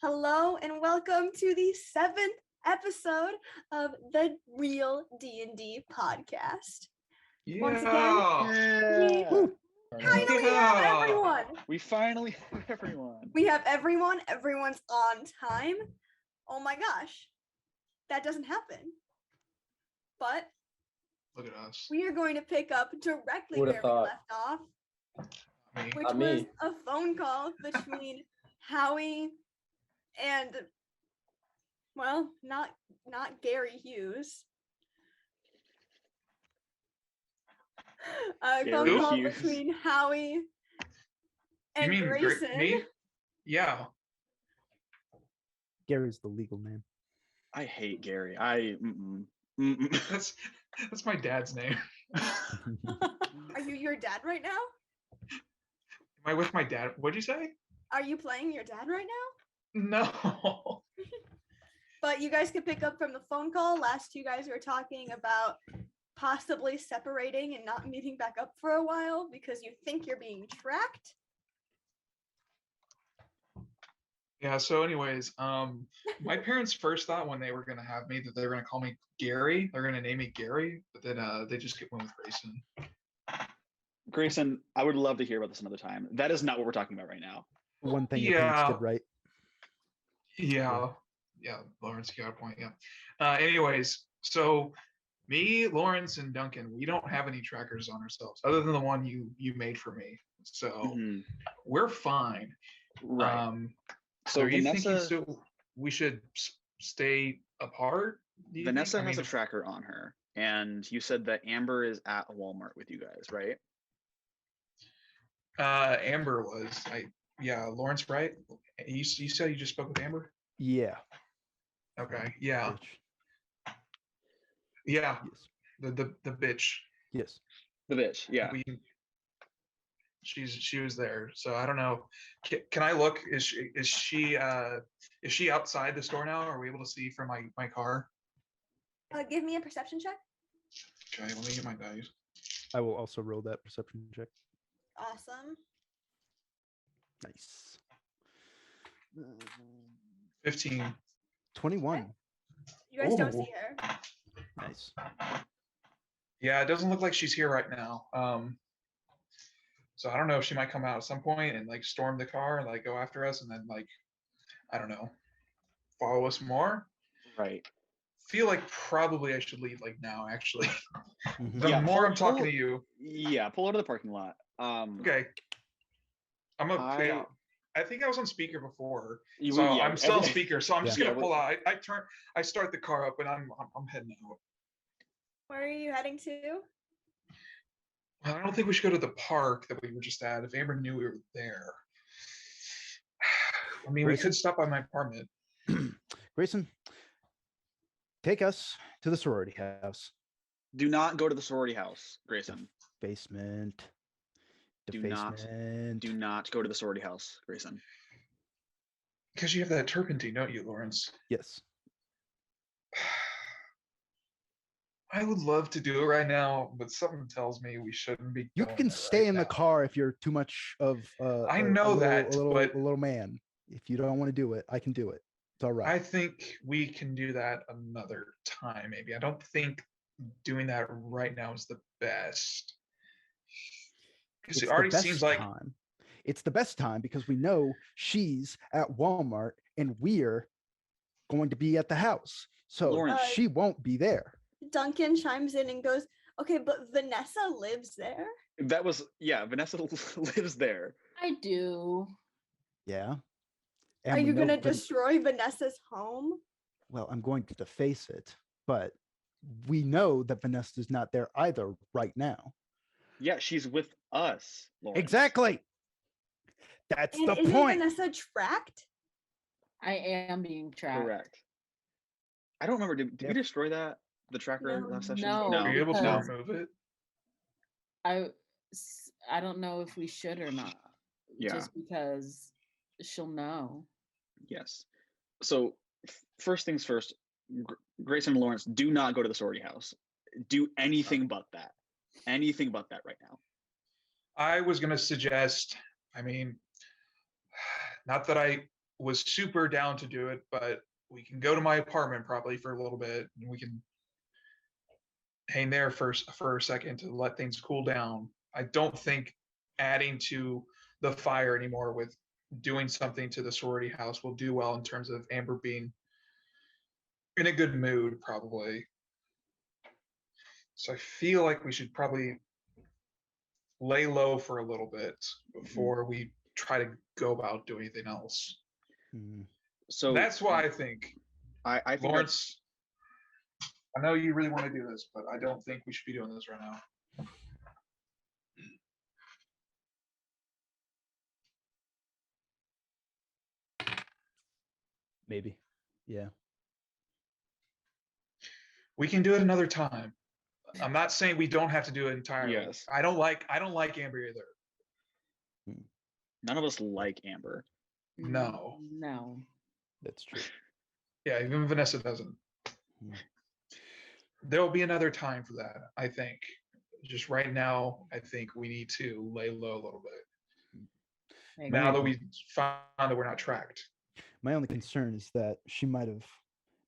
Hello and welcome to the 7th episode of the Reel DnD Podcast. Once again, we have everyone. We finally have everyone. We have everyone. Everyone's on time. Oh my gosh, that doesn't happen. But look at us. we are going to pick up directly where we left off, which was a phone call between Howie and, well, not Gary Hughes. A phone call between Howie and Grayson. Me? Yeah. Gary's the legal name. I hate Gary. That's my dad's name. Are you your dad right now? Am I with my dad? What'd you say? Are you playing your dad right now? No. But you guys could pick up from the phone call. Last you guys were talking about possibly separating and not meeting back up for a while because you think you're being tracked. Yeah, so anyways, my parents first thought when they were gonna have me that they were gonna call me Gary. They're gonna name me Gary, but then they just went with Grayson. Grayson, I would love to hear about this another time. That is not what we're talking about right now. One thing your parents did right. Yeah, Lawrence, you got a point. Yeah. Anyways, so me, Lawrence, and Duncan, we don't have any trackers on ourselves other than the one you made for me. So we're fine. Right. So are you Vanessa, thinking we should stay apart? Vanessa has a tracker on her, and you said that Amber is at a Walmart with you guys, right? Amber was. Lawrence, right? You said you just spoke with Amber? Yeah. Okay. Yeah. Bitch. Yeah. Yes. The bitch. Yes. The bitch. Yeah. She was there, so I don't know. Can I look? Is she outside the store now? Are we able to see from my car? Give me a perception check. Okay, let me get my dice. I will also roll that perception check. Awesome. Nice. 15. 21. Okay. You guys don't see her. Nice. Yeah, it doesn't look like she's here right now. So I don't know if she might come out at some point and like storm the car and like go after us and then like, I don't know, follow us more. Right. Feel like probably I should leave like now, actually. Mm-hmm. More I'm talking to you. Yeah, pull out of the parking lot. Okay. I think I was on speaker before. I'm still on speaker, so I'm just gonna pull out. I start the car up and I'm heading out. Where are you heading to? Well, I don't think we should go to the park that we were just at if Amber knew we were there. I mean, we could stop by my apartment. Grayson, take us to the sorority house. Do not go to the sorority house, Grayson. Basement. Do not go to the sorority house, Grayson. Because you have that turpentine, don't you, Lawrence? Yes. I would love to do it right now, but something tells me we shouldn't be. You can stay in the car if you're too much of I know that, but a little man. If you don't want to do it, I can do it. It's all right. I think we can do that another time, maybe. I don't think doing that right now is the best. Because it already seems like it's the best time because we know she's at Walmart and we're going to be at the house. So Lawrence, she won't be there. Duncan chimes in and goes, okay, but Vanessa lives there. Vanessa lives there. I do. Yeah. And are you going to destroy Vanessa's home? Well, I'm going to deface it, but we know that Vanessa's not there either right now. Yeah, she's with us, Lawrence. Exactly. That's the point. Isn't Vanessa tracked? I am being tracked. Correct. I don't remember. Did we destroy the tracker last session? No. Are you able to remove it? I don't know if we should or not. Yeah. Just because she'll know. Yes. So first things first, Grayson and Lawrence, do not go to the sorority house. Do anything but that. Anything but that right now. I was going to suggest, I mean, not that I was super down to do it, but we can go to my apartment probably for a little bit, and we can hang there for a second to let things cool down. I don't think adding to the fire anymore with doing something to the sorority house will do well in terms of Amber being in a good mood, probably. So I feel like we should probably lay low for a little bit before we try to go about doing anything else. So that's why I think I think Lawrence, I know you really want to do this, but I don't think we should be doing this right now. Maybe. Yeah. We can do it another time. I'm not saying we don't have to do it entirely. Yes. I don't like Amber either. None of us like Amber. No. No. That's true. Yeah, even Vanessa doesn't. There will be another time for that, I think. Just right now, I think we need to lay low a little bit. Now that we found that we're not tracked. My only concern is that she might have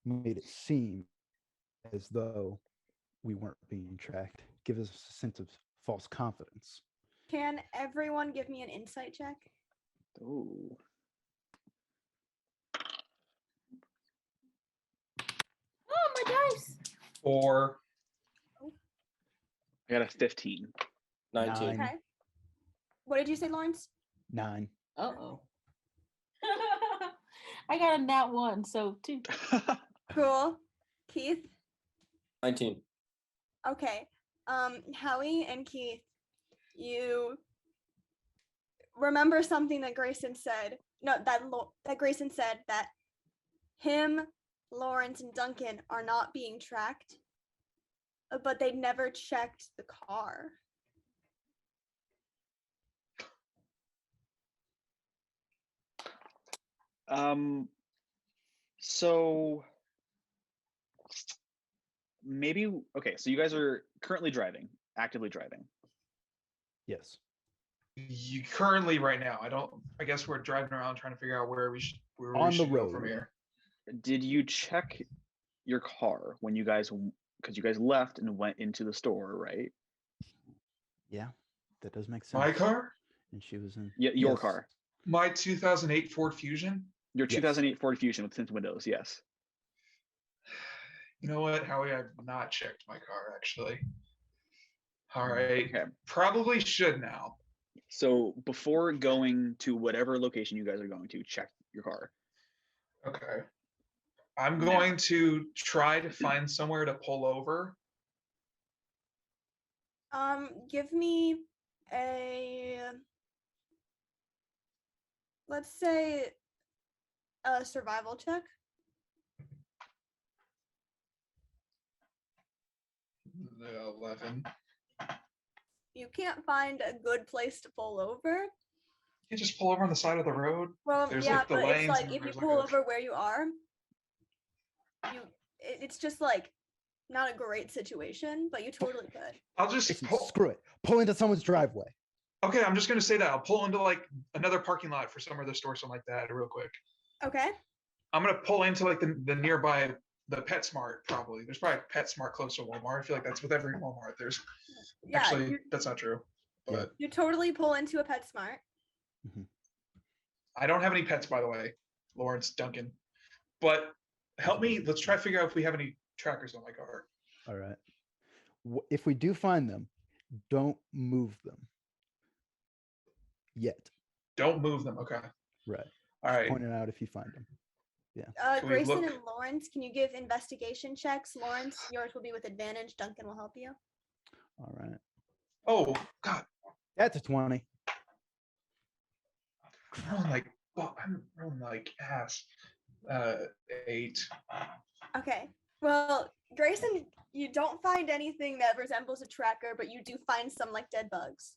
made it seem as though we weren't being tracked. Give us a sense of false confidence. Can everyone give me an insight check? Ooh. Oh, my dice. Or I got a 15. 19. Okay. What did you say, Lawrence? 9. Uh-oh. I got a nat 1, so 2. Cool. Keith? 19. Okay. Howie and Keith, you remember something that Grayson said. No, that Grayson said that him, Lawrence, and Duncan are not being tracked, but they never checked the car. So maybe, okay, so you guys are currently actively driving. Yes. You currently right now, I guess we're driving around trying to figure out where we should go from here. Did you check your car when you guys, because you guys left and went into the store, right? Yeah, that does make sense. My car? And she was in. Yeah, your car. My 2008 Ford Fusion? Your 2008 Ford Fusion with tinted windows, yes. You know what, Howie? I've not checked my car, actually. All right. Okay. Probably should now. So before going to whatever location you guys are going to, check your car. Okay. I'm going to try to find somewhere to pull over. Give me let's say a survival check. 11. You can't find a good place to pull over. You just pull over on the side of the road. Well, There's yeah, like the but lanes it's like and if you there's pull like over where you are, it's just like not a great situation, but you totally could. I'll just Listen, pull. screw it. Pull into someone's driveway. Okay, I'm just gonna say that I'll pull into like another parking lot for some other store, something like that, real quick. Okay. I'm gonna pull into like the nearby the PetSmart. Probably there's probably a PetSmart close to Walmart. I feel like that's with every Walmart. There's actually that's not true, but you totally pull into a PetSmart. Mm-hmm. I don't have any pets, by the way, Lawrence, Duncan. But help me. Let's try to figure out if we have any trackers on my car. All right. If we do find them, don't move them yet. Don't move them. Okay. Right. All right. Point it out if you find them. Yeah. Grayson and Lawrence, can you give investigation checks? Lawrence, yours will be with advantage. Duncan will help you. All right. Oh God. That's a 20. I'm rolling like ass. 8. Okay. Well, Grayson, you don't find anything that resembles a tracker, but you do find some like dead bugs.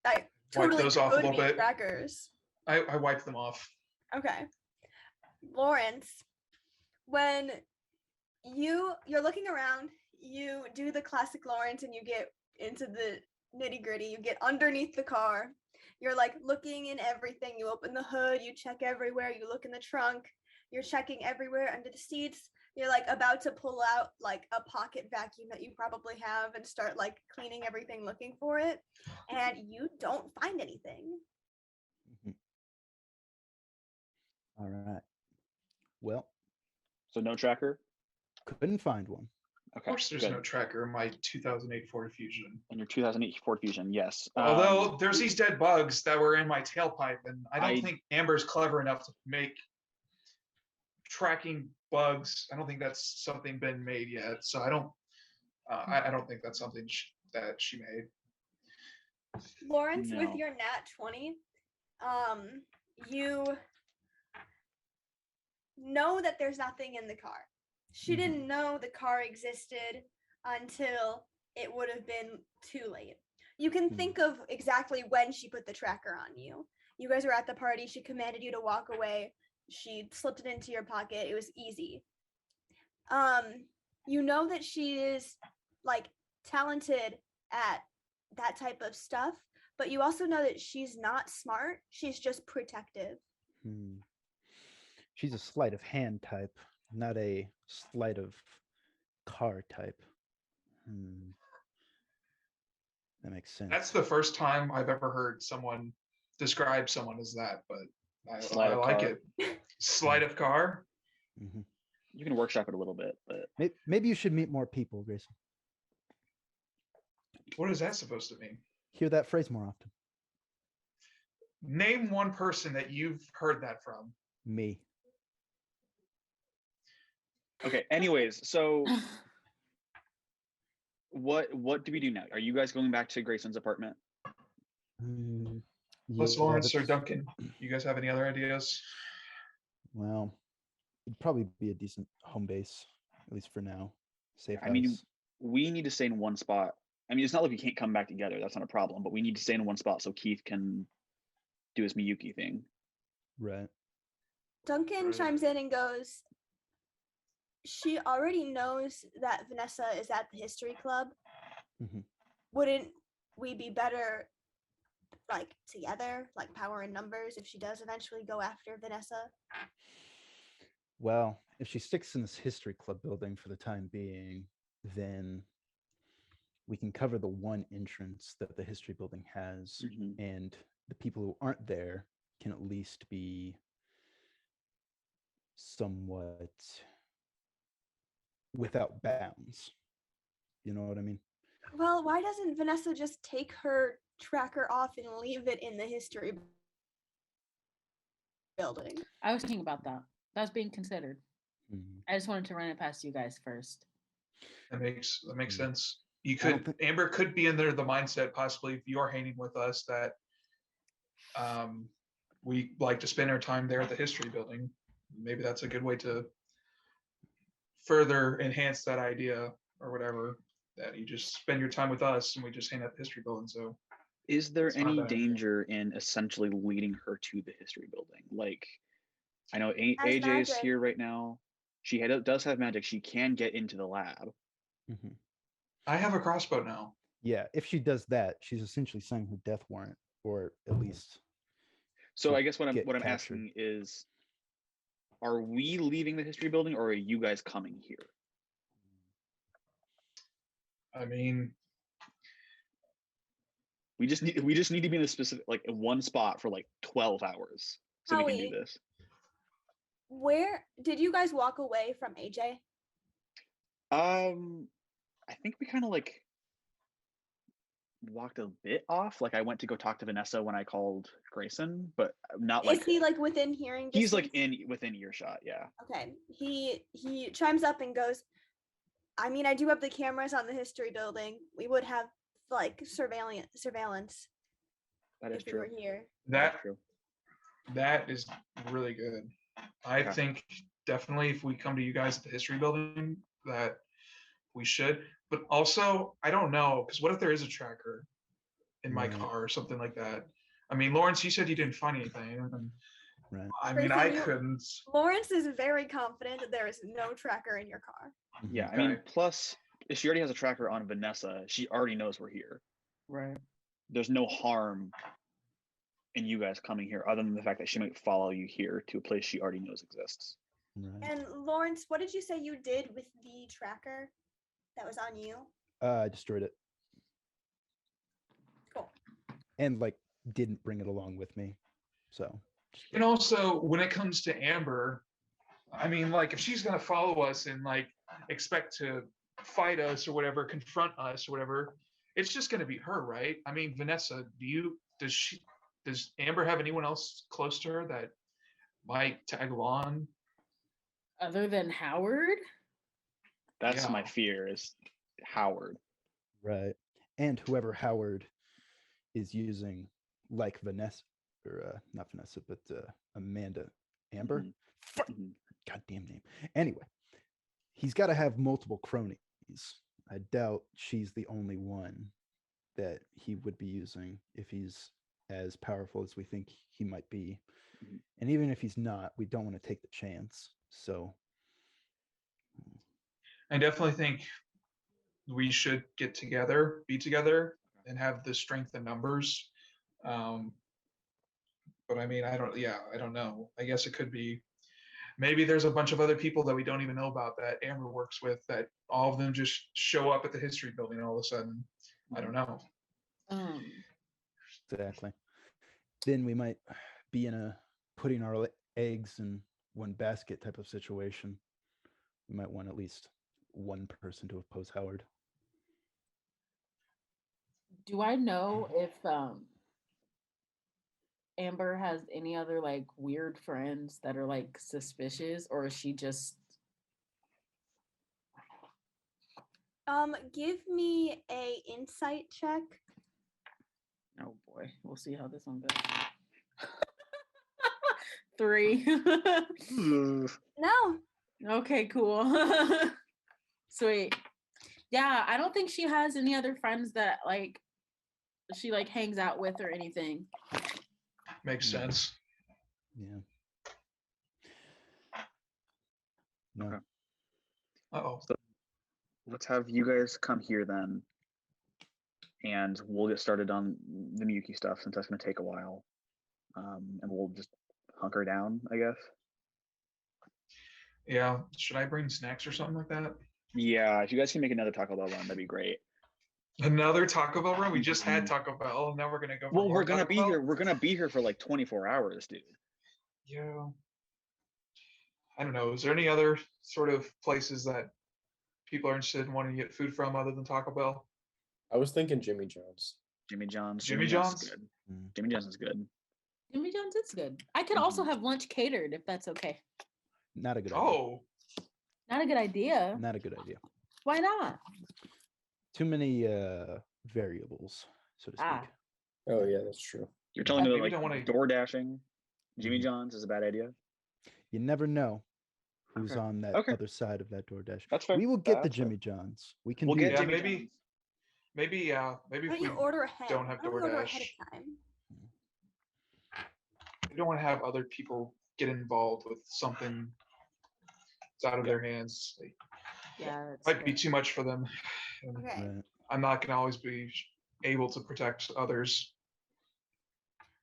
I totally Wipe those off a little bit. Trackers. I wiped them off. Okay. Lawrence, when you're looking around, you do the classic Lawrence and you get into the nitty-gritty. You get underneath the car. You're like looking in everything. You open the hood, you check everywhere, you look in the trunk, you're checking everywhere under the seats. You're like about to pull out like a pocket vacuum that you probably have and start like cleaning everything looking for it. And you don't find anything. All right. Well, So no tracker? couldn't find one. Okay. Of course, there's no tracker in my 2008 Ford Fusion. In your 2008 Ford Fusion, yes. Although there's these dead bugs that were in my tailpipe, and I don't think Amber's clever enough to make tracking bugs. I don't think that's something been made yet. So I don't think that's something that she made. Lawrence, with your nat 20, you know that there's nothing in the car. She didn't know the car existed until it would have been too late. You can think of exactly when she put the tracker on you. You guys were at the party. She commanded you to walk away. She slipped it into your pocket. It was easy. You know that she is like talented at that type of stuff, but you also know that she's not smart. She's just protective. She's a sleight of hand type, not a sleight of car type. That makes sense. That's the first time I've ever heard someone describe someone as that, but I like it. Sleight of car. You can workshop it a little bit, but maybe you should meet more people, Grayson. What is that supposed to mean? Hear that phrase more often. Name one person that you've heard that from. Me. okay. Anyways, so what do we do now? Are you guys going back to Grayson's apartment? Plus Lawrence or Duncan, you guys have any other ideas? Well, it'd probably be a decent home base, at least for now. Safe house. I mean, we need to stay in one spot. I mean, it's not like we can't come back together. That's not a problem. But we need to stay in one spot so Keith can do his Miyuki thing. Right. Duncan chimes in and goes, she already knows that Vanessa is at the history club. Wouldn't we be better like together, like power in numbers, if she does eventually go after Vanessa? Well, if she sticks in this history club building for the time being, then we can cover the one entrance that the history building has, and the people who aren't there can at least be somewhat without bounds. You know what I mean? Well, why doesn't Vanessa just take her tracker off and leave it in the history building? I was thinking about that. That's being considered. I just wanted to run it past you guys first. That makes sense. You could Amber could be in there the mindset possibly if you're hanging with us that we like to spend our time there at the history building. Maybe that's a good way to further enhance that idea or whatever, that you just spend your time with us and we just hang out the history building. So is there any danger in essentially leading her to the history building? Like, I know AJ is here right now. She does have magic. She can get into the lab. I have a crossbow now. Yeah, if she does that, she's essentially signing her death warrant, or at least. So I guess what I'm asking is, are we leaving the history building, or are you guys coming here? I mean, we just need to be in a specific, like, in one spot for like 12 hours so we can do this. Where did you guys walk away from AJ? I think we kind of like walked a bit off. Like, I went to go talk to Vanessa when I called Grayson, but not like. Is he like within hearing distance? He's like within earshot, yeah. Okay. He chimes up and goes, I mean, I do have the cameras on the history building. We would have like surveillance. That is true. We were here. That's true. That is really good. I think definitely if we come to you guys at the history building that we should, but also I don't know, because what if there is a tracker in my car or something like that? I mean, Lawrence, you said you didn't find anything. Right. I mean, I couldn't. Lawrence is very confident that there is no tracker in your car. Yeah, I mean, plus if she already has a tracker on Vanessa, she already knows we're here. Right. There's no harm in you guys coming here, other than the fact that she might follow you here to a place she already knows exists. Right. And Lawrence, what did you say you did with the tracker that was on you? I destroyed it. Cool. And like didn't bring it along with me. So. And also, when it comes to Amber, I mean, like, if she's gonna follow us and like expect to fight us or whatever, confront us or whatever, it's just gonna be her, right? I mean, Vanessa, does Amber have anyone else close to her that might tag along? Other than Howard? That's my fear, is Howard. Right. And whoever Howard is using, like Vanessa, or not Vanessa, but Amanda Amber. Mm-hmm. Goddamn name. Anyway, he's got to have multiple cronies. I doubt she's the only one that he would be using if he's as powerful as we think he might be. Mm-hmm. And even if he's not, we don't want to take the chance. So I definitely think we should be together, and have the strength in numbers. But I mean, I don't know. I guess it could be, maybe there's a bunch of other people that we don't even know about that Amber works with, that all of them just show up at the history building all of a sudden. I don't know. Exactly. Then we might be in a putting our eggs in one basket type of situation. We might want at least one person to oppose Howard. Do I know if Amber has any other like weird friends that are like suspicious, or is she just give me a insight check. Oh boy, we'll see how this one goes. 3. No. Okay, cool. Sweet. Yeah, I don't think she has any other friends that like she like hangs out with or anything. Makes sense. Yeah. No. Okay. Uh-oh. So let's have you guys come here then, and we'll get started on the Miyuki stuff, since that's going to take a while. And we'll just hunker down, I guess. Yeah. Should I bring snacks or something like that? Yeah, if you guys can make another Taco Bell run, that'd be great. Another Taco Bell run? We just had Taco Bell, and now we're gonna go. Well, we're gonna be here. We're gonna be here for like 24 hours, dude. Yeah. I don't know. Is there any other sort of places that people are interested in wanting to get food from other than Taco Bell? I was thinking Jimmy John's. Jimmy John's. Jimmy John's? Is good. Jimmy John's is good. Jimmy John's is good. I could also have lunch catered if that's okay. Not a good idea. Oh. Not a good idea. Not a good idea. Why not? Too many variables, so to speak. Oh yeah, that's true. You're telling me that like door dashing Jimmy John's is a bad idea? You never know who's on that other side of that DoorDash. That's fair. We will get the Jimmy John's. We can. We'll do get that. maybe if we order ahead. don't have DoorDash. We don't want to have other people get involved with something that's out of their hands. Yeah, might be too much for them. Okay. Right. I'm not gonna always be able to protect others.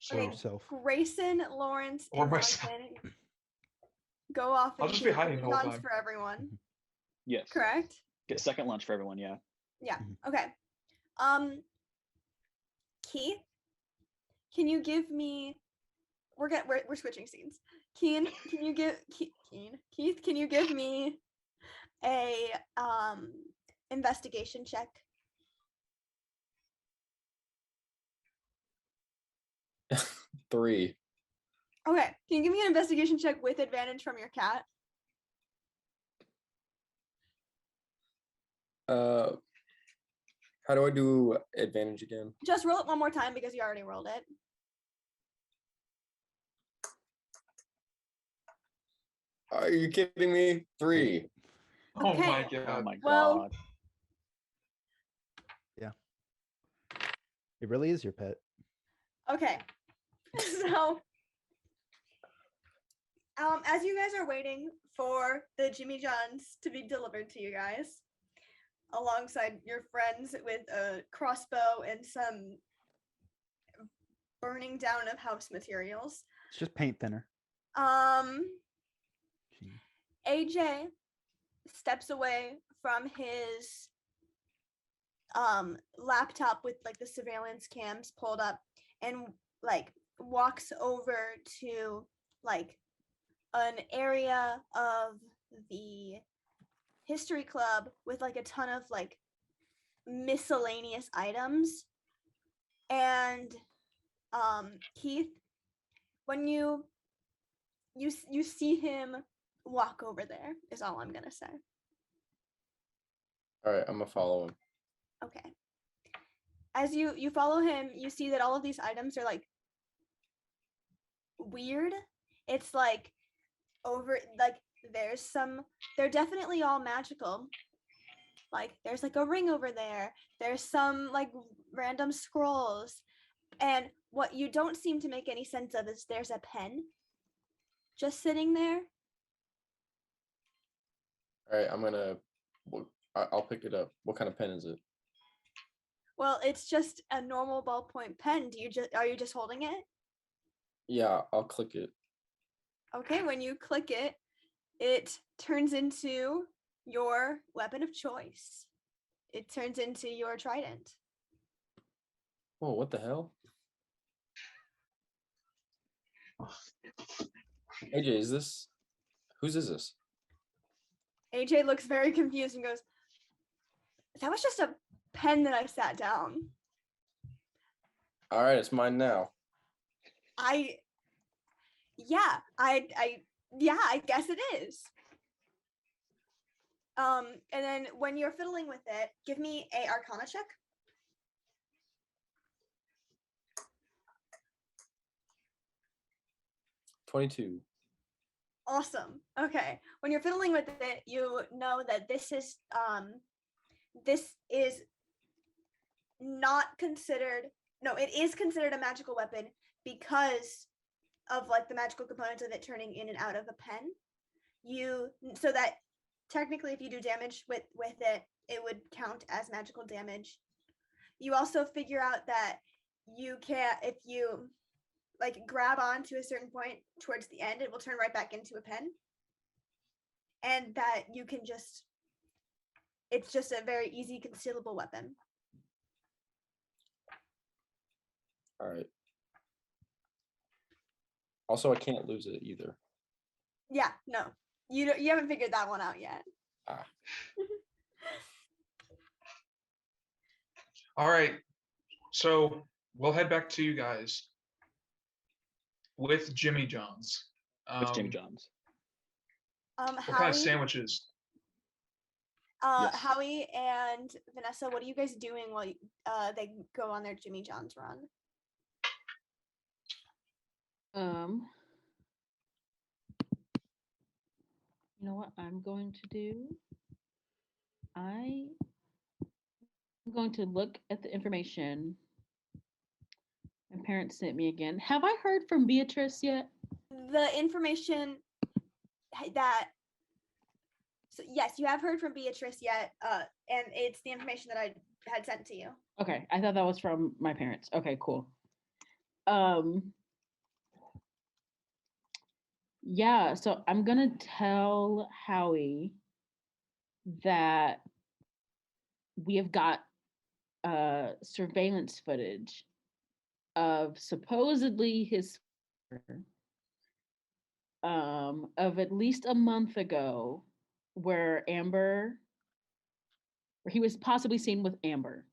So Okay. Yourself. Grayson, Lawrence, Or and myself. Duncan go off I'll and just be get hiding the whole John's time. for everyone. Yes. Correct? Get second lunch for everyone. Yeah. Yeah. Okay. Keith, can you give me? We're switching scenes. Keith, can you give me a investigation check? Three. Okay. Can you give me an investigation check with advantage from your cat? How do I do advantage again? Just roll it one more time because you already rolled it. Are you kidding me? 3. Oh Okay. my god. Oh my Well- god. Yeah. It really is your pet. Okay. So, as you guys are waiting for the Jimmy John's to be delivered to you guys, alongside your friends with a crossbow and some burning down of house materials. It's just paint thinner. AJ steps away from his laptop with like the surveillance cams pulled up and like walks over to like an area of the history club with like a ton of like miscellaneous items. And Keith, when you see him walk over there is all I'm gonna say. All right, I'm gonna follow him. Okay. As you follow him, you see that all of these items are like weird. It's like they're definitely all magical. Like there's like a ring over there. There's some like random scrolls. And what you don't seem to make any sense of is there's a pen just sitting there. All right, I'll pick it up. What kind of pen is it? Well, it's just a normal ballpoint pen. Are you just holding it? Yeah, I'll click it. Okay, when you click it, it turns into your weapon of choice. It turns into your trident. Oh, what the hell? AJ, whose is this? AJ looks very confused and goes, that was just a pen that I sat down. All right, it's mine now. I guess it is. And then when you're fiddling with it, give me a Arcana check. $22. Awesome. Okay. When you're fiddling with it, you know that this is not considered. No, it is considered a magical weapon because of like the magical components of it turning in and out of a pen. So that technically if you do damage with it, it would count as magical damage. You also figure out that you can't, if you like grab on to a certain point towards the end, it will turn right back into a pen. And that you can it's just a very easy concealable weapon. All right. Also, I can't lose it either. Yeah, no. You haven't figured that one out yet. All right. So we'll head back to you guys with Jimmy John's. With Jimmy John's. What kind of sandwiches? Yes. Howie and Vanessa, what are you guys doing while they go on their Jimmy John's run? You know what I'm going to do? I'm going to look at the information my parents sent me again. Have I heard from Beatrice yet? The information yes, you have heard from Beatrice yet, and it's the information that I had sent to you. Okay, I thought that was from my parents. Okay, cool. Yeah, so I'm gonna tell Howie that we have got surveillance footage of supposedly his of at least a month ago where he was possibly seen with Amber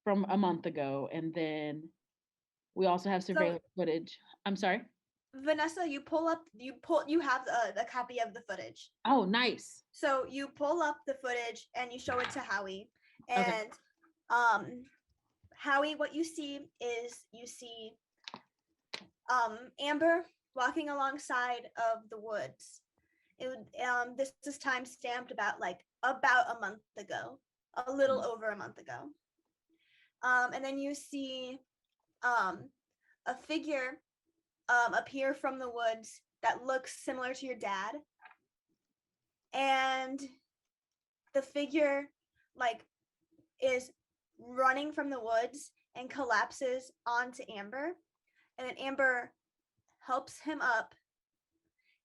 from a month ago, and then we also have surveillance footage. I'm sorry, Vanessa, you have the copy of the footage. Oh, nice. So you pull up the footage and you show it to Howie, and Okay. Howie, what you see is Amber walking alongside of the woods. This is time stamped about a month ago, a little over a month ago. And then you see a figure appear from the woods that looks similar to your dad, and the figure is running from the woods and collapses onto Amber, and then Amber helps him up,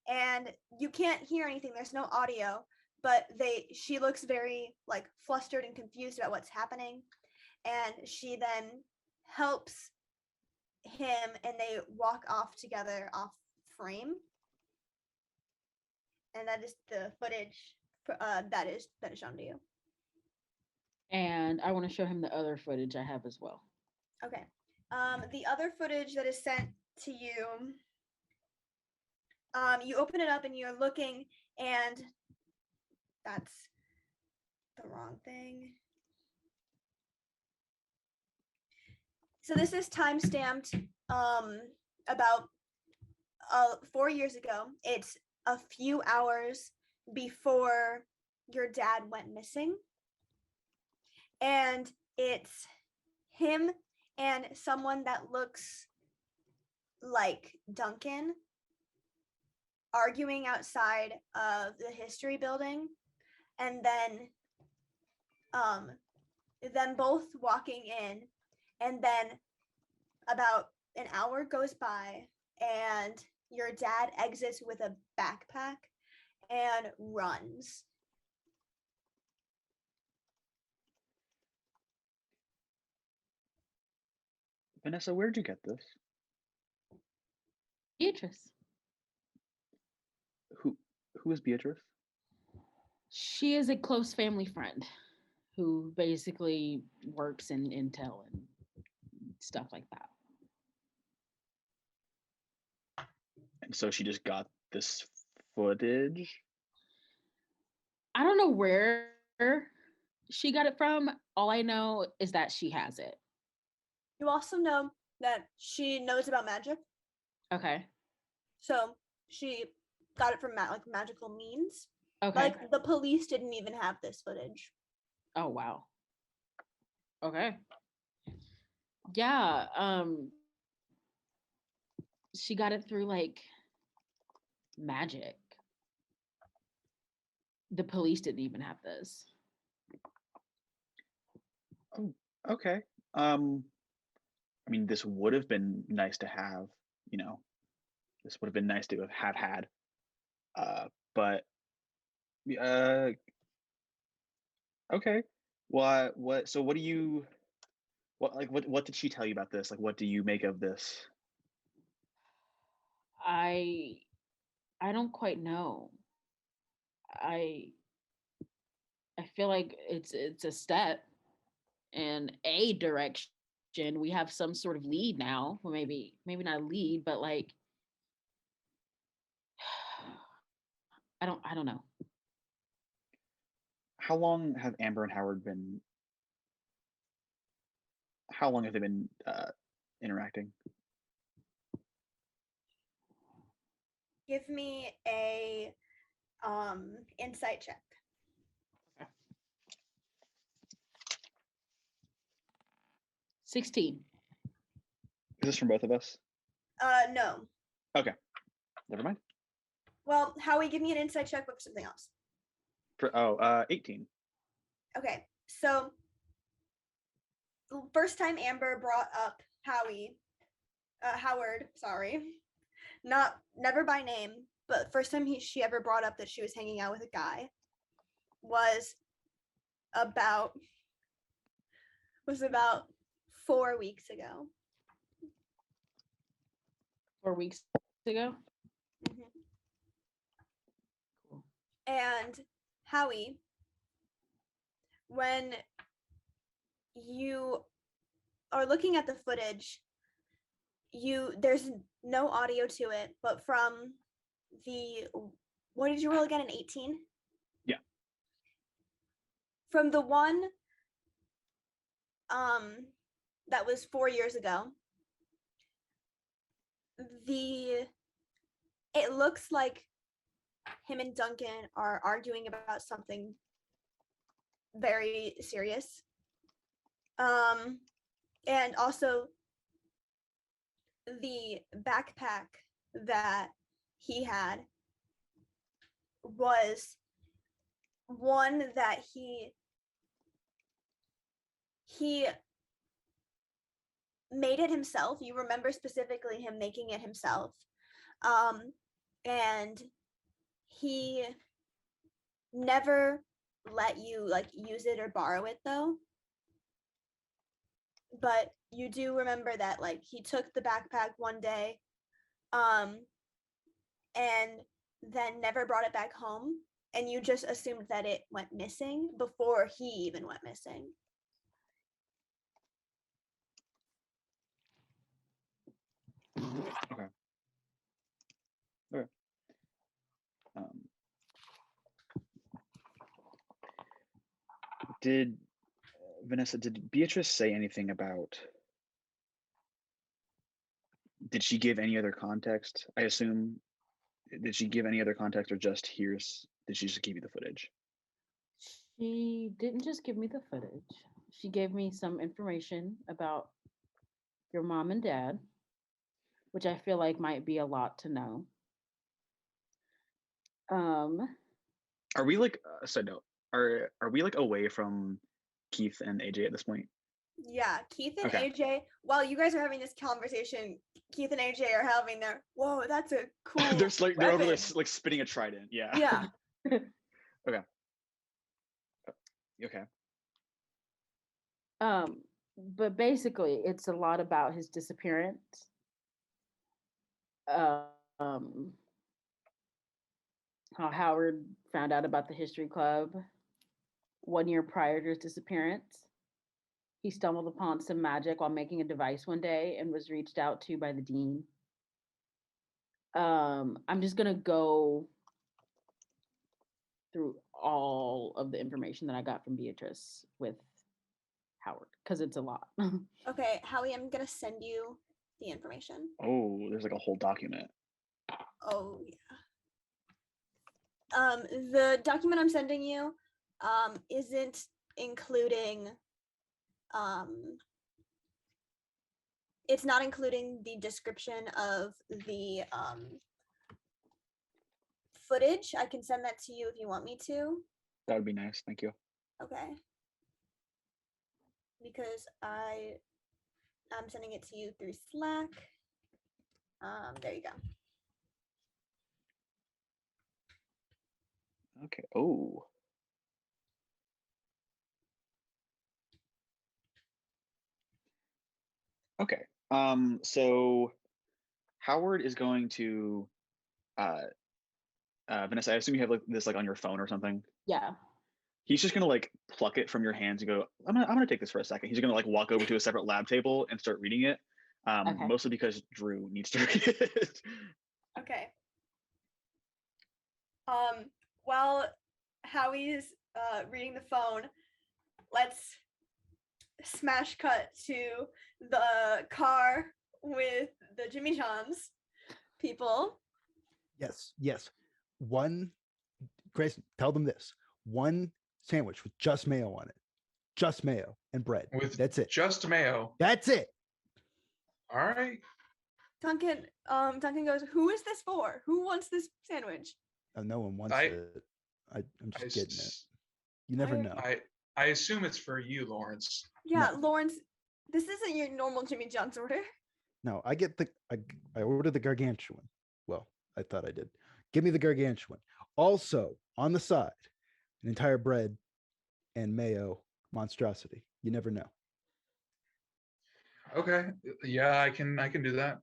and you can't hear anything. There's no audio, but she looks very like flustered and confused about what's happening, and she then helps him, and they walk off together off frame, and that is the footage that is shown to you. And I want to show him the other footage I have as well. Okay. The other footage that is sent to you, you open it up and you're looking, and that's the wrong thing. So this is time-stamped about 4 years ago. It's a few hours before your dad went missing. And it's him and someone that looks like Duncan arguing outside of the history building, and then both walking in, and then about an hour goes by and your dad exits with a backpack and runs. Vanessa, where'd you get this? Beatrice. Who is Beatrice? She is a close family friend who basically works in intel and stuff like that. And so she just got this footage? I don't know where she got it from. All I know is that she has it. You also know that she knows about magic. Okay. So she got it from magical means. Okay. Like the police didn't even have this footage. Oh wow. Okay. Yeah. She got it through like magic. The police didn't even have this. Oh, okay. I mean, this would have been nice to have, this would have been nice to have had. But okay. What did she tell you about this? Like, what do you make of this? I don't quite know. I feel like it's a step in a direction. We have some sort of lead now. Well, maybe not a lead, but like I don't know. How long have Amber and Howard been? How long have they been interacting? Give me a insight check. Okay. 16. Is this from both of us? No. Okay. Never mind. Well, Howie, give me an insight check with something else. 18. Okay, so the first time Amber brought up Howard, sorry, never by name, but first time she ever brought up that she was hanging out with a guy was about 4 weeks ago. 4 weeks ago? Mm-hmm. Cool. And Howie, when you are looking at the footage, there's no audio to it, but from what did you roll again, an 18? Yeah. From the one that was 4 years ago, it looks like him and Duncan are arguing about something very serious. And also the backpack that he had was one that he made it himself. You remember specifically him making it himself. And he never let you like use it or borrow it though. But you do remember that like he took the backpack one day and then never brought it back home, and you just assumed that it went missing before he even went missing. Okay. Okay. Did Beatrice say anything about? Did she give any other context? I assume. Did she give any other context, or just did she just give you the footage? She didn't just give me the footage. She gave me some information about your mom and dad, which I feel like might be a lot to know. Are we like side note? Are we like away from Keith and AJ at this point? Yeah, Keith and AJ, while you guys are having this conversation, Keith and AJ are having their, whoa, that's a cool they're over there like spitting a trident. Yeah. Yeah. Okay. Okay. But basically it's a lot about his disappearance. How Howard found out about the history club 1 year prior to his disappearance. He stumbled upon some magic while making a device one day and was reached out to by the dean. I'm just gonna go through all of the information that I got from Beatrice with Howard because it's a lot. Okay, Howie, I'm gonna send you the information. Oh, there's like a whole document. Oh yeah. The document I'm sending you isn't including it's not including the description of the footage. I can send that to you if you want me to. That would be nice. Thank you. Okay. Because I'm sending it to you through Slack. There you go. Okay. Oh. Okay. So Howard is going to Vanessa, I assume you have like this like on your phone or something. Yeah. He's just gonna like pluck it from your hands and go, I'm gonna take this for a second. He's gonna like walk over to a separate lab table and start reading it. Okay. Mostly because Drew needs to read it. Okay. While Howie's reading the phone, let's smash cut to the car with the Jimmy John's people. Yes. Grayson, tell them this. One sandwich with just mayo on it. Just mayo and bread. That's it. Just mayo. That's it. All right. Duncan goes, who is this for? Who wants this sandwich? Oh, no one wants it. I'm just getting it. You never know. I assume it's for you, Lawrence. Yeah, no. Lawrence, this isn't your normal Jimmy John's order. No, I ordered the gargantuan. Well, I thought I did. Give me the gargantuan. Also, on the side, an entire bread and mayo monstrosity. You never know. Okay. Yeah, I can do that.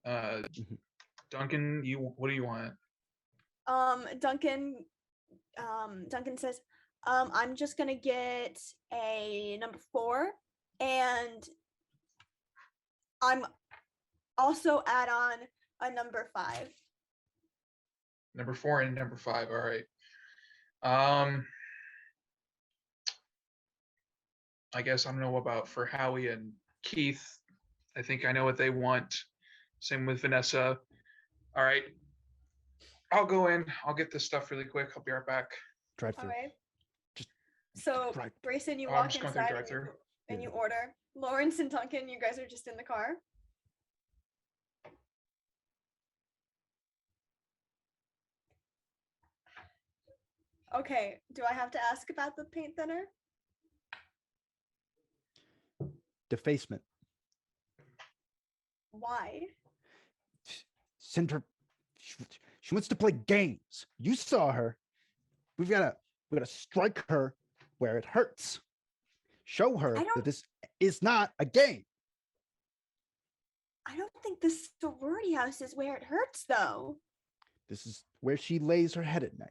Duncan, what do you want? Duncan says, I'm just gonna get a number 4, and I'm also add on a number 5. Number 4 and number 5. All right. I guess I don't know about for Howie and Keith. I think I know what they want. Same with Vanessa. All right. I'll go in. I'll get this stuff really quick. I'll be right back. Drive through. All right. So, Grayson, you walk inside and you order. Lawrence and Duncan, you guys are just in the car. Okay, do I have to ask about the paint thinner? Defacement. Why? Send her. She wants to play games. You saw her. We gotta strike her where it hurts. Show her that this is not a game. I don't think the sorority house is where it hurts, though. This is where she lays her head at night.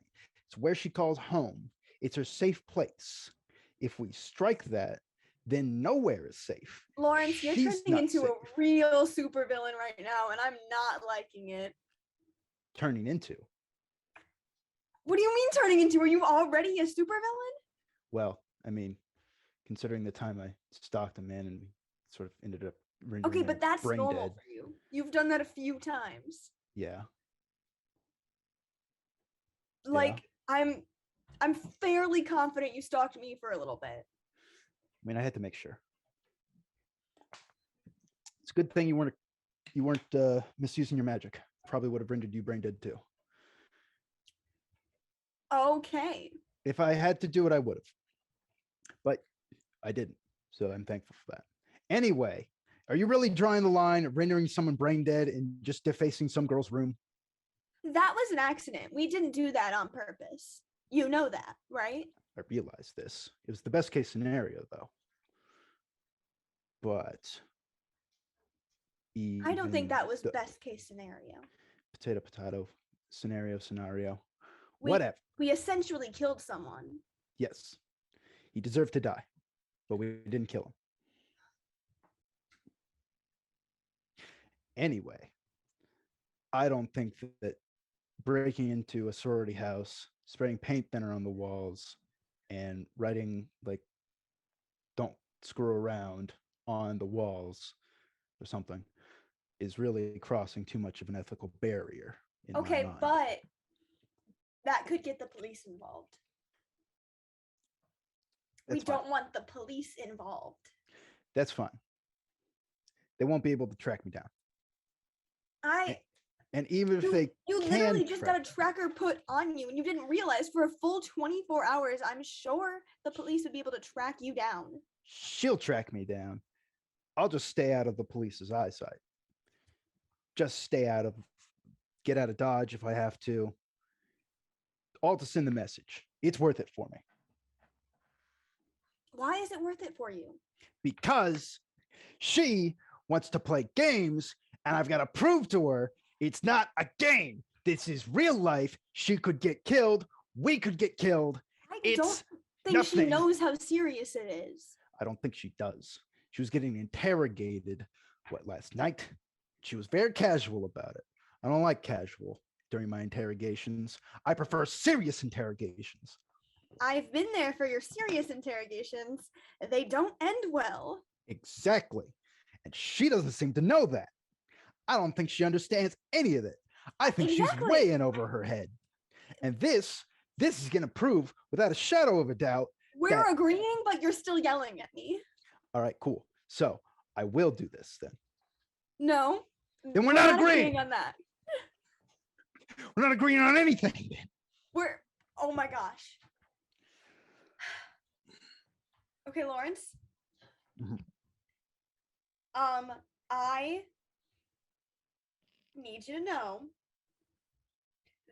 It's where she calls home. It's her safe place. If we strike that, then nowhere is safe. Lawrence, you're turning into a real supervillain right now, and I'm not liking it. Turning into? What do you mean turning into? Are you already a supervillain? Well, I mean, considering the time I stalked a man and we sort of ended up okay, but that's normal dead. for you. You've done that a few times. Yeah. Like, yeah. I'm fairly confident you stalked me for a little bit. I mean, I had to make sure. It's a good thing you weren't misusing your magic. Probably would have rendered you brain dead too. Okay. If I had to do it, I would have. But I didn't. So I'm thankful for that. Anyway, are you really drawing the line of rendering someone brain dead and just defacing some girl's room? That was an accident. We didn't do that on purpose. You know that, right? I realized this. It was the best case scenario, though. But I don't think that was best case scenario. Potato scenario. Whatever. We essentially killed someone. Yes. He deserved to die, but we didn't kill him. Anyway, I don't think that breaking into a sorority house, spraying paint thinner on the walls, and writing like "don't screw around" on the walls or something is really crossing too much of an ethical barrier. Okay, but that could get the police involved. We don't want the police involved. That's fine. They won't be able to track me down. And even if they you literally just got a tracker put on you and you didn't realize for a full 24 hours, I'm sure the police would be able to track you down. She'll track me down. I'll just stay out of the police's eyesight. Just get out of Dodge if I have to. All to send the message. It's worth it for me. Why is it worth it for you? Because she wants to play games and I've got to prove to her it's not a game. This is real life. She could get killed. We could get killed. I don't think she knows how serious it is. I don't think she does. She was getting interrogated, last night? She was very casual about it. I don't like casual during my interrogations. I prefer serious interrogations. I've been there for your serious interrogations. They don't end well. Exactly. And she doesn't seem to know that. I don't think she understands any of it. I think she's way in over her head. And this is going to prove without a shadow of a doubt. We're agreeing, but you're still yelling at me. All right, cool. So I will do this then. No. Then we're not agreeing on that. We're not agreeing on anything. Oh my gosh. Okay, Lawrence. Mm-hmm. I need you to know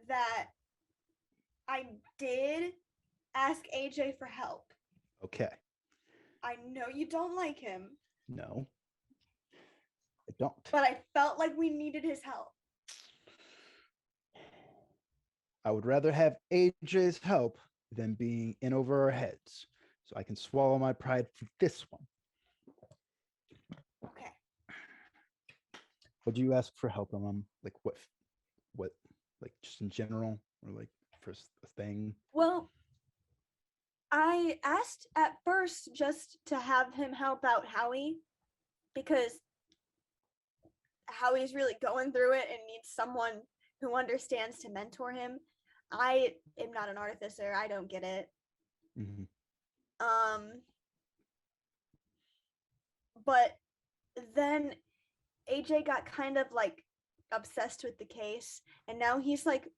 that I did ask AJ for help. Okay. I know you don't like him. No, I don't. But I felt like we needed his help. I would rather have AJ's help than being in over our heads. So I can swallow my pride for this one. Okay. Would you ask for help, like what, like just in general, or like for a thing? Well, I asked at first just to have him help out Howie, because Howie's really going through it and needs someone who understands to mentor him. I am not an artificer. I don't get it. Mm-hmm. But then AJ got kind of like obsessed with the case, and now he's like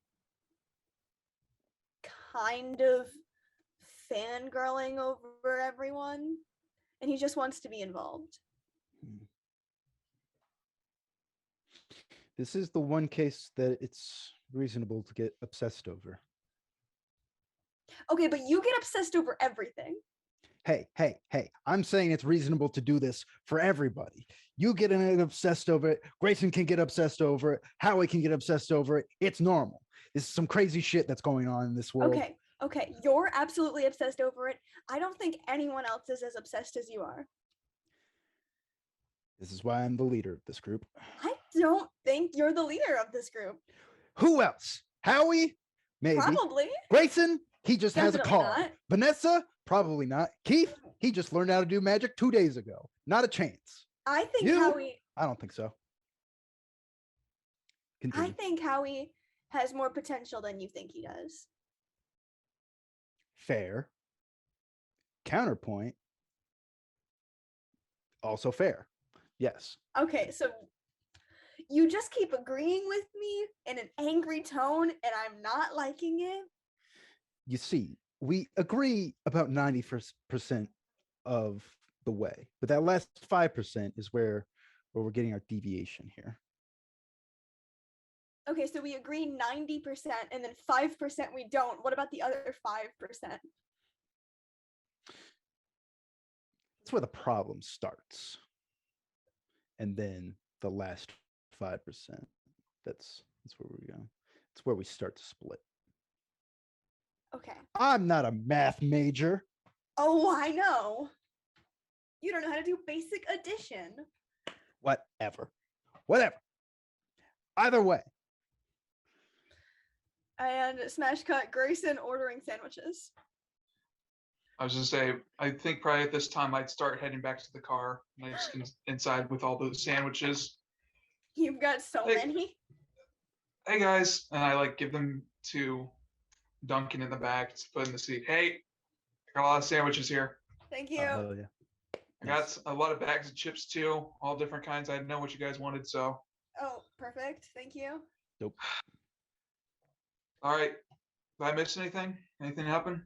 kind of fangirling over everyone, and he just wants to be involved. This is the one case that it's reasonable to get obsessed over. Okay, but you get obsessed over everything. Hey, I'm saying it's reasonable to do this for everybody. You get obsessed over it. Grayson can get obsessed over it. Howie can get obsessed over it. It's normal. This is some crazy shit that's going on in this world. Okay. You're absolutely obsessed over it. I don't think anyone else is as obsessed as you are. This is why I'm the leader of this group. I don't think you're the leader of this group. Who else? Howie? Maybe. Probably. Grayson? He just Definitely has a car. not. Vanessa? Probably not. Keith? He just learned how to do magic 2 days ago. Not a chance. I think You? Howie. I don't think so. Continue. I think Howie has more potential than you think he does. Fair. Counterpoint. Also fair. Yes. Okay, so you just keep agreeing with me in an angry tone, and I'm not liking it. You see, we agree about 90% of the way, but that last 5% is where we're getting our deviation here. Okay, so we agree 90% and then 5% we don't. What about the other 5%? That's where the problem starts. And then the last 5%. That's where we go. It's where we start to split. Okay. I'm not a math major. Oh, I know. You don't know how to do basic addition. Whatever. Either way. And smash cut Grayson ordering sandwiches. I was just say, I think probably at this time I'd start heading back to the car, like inside with all those sandwiches. You've got so many. Hey guys, and I like give them to Duncan in the back to put in the seat. Hey, I got a lot of sandwiches here. Thank you. Oh, yeah. I got a lot of bags of chips too, all different kinds. I didn't know what you guys wanted, so. Oh, perfect. Thank you. Nope. All right. Did I miss anything? Anything happen?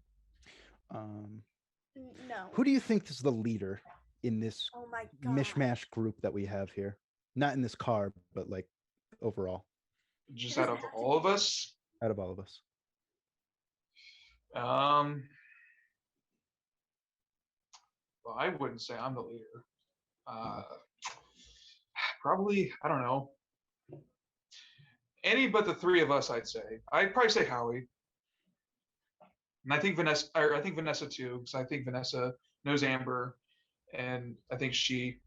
No. Who do you think is the leader in this Oh my God. mishmash group that we have here? Not in this car, but like overall. Just out of all of us? Out of all of us. Well, I wouldn't say I'm the leader. Probably, I don't know. Any but the three of us, I'd say. I'd probably say Howie. And I think Vanessa too, because I think Vanessa knows Amber, and I think she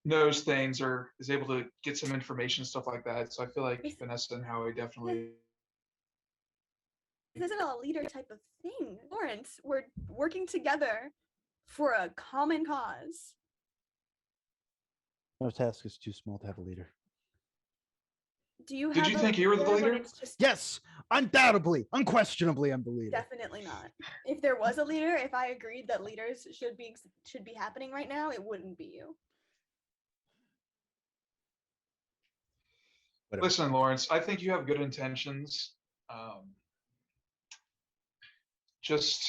knows things or is able to get some information, stuff like that. So I feel like Vanessa and Howie definitely. This isn't a leader type of thing, Lawrence. We're working together for a common cause. No task is too small to have a leader. Did you think you were the leader? Yes, undoubtedly, unquestionably, I'm the leader. Definitely not. If there was a leader, if I agreed that leaders should be happening right now, it wouldn't be you. Whatever. Listen, Lawrence, I think you have good intentions. Just,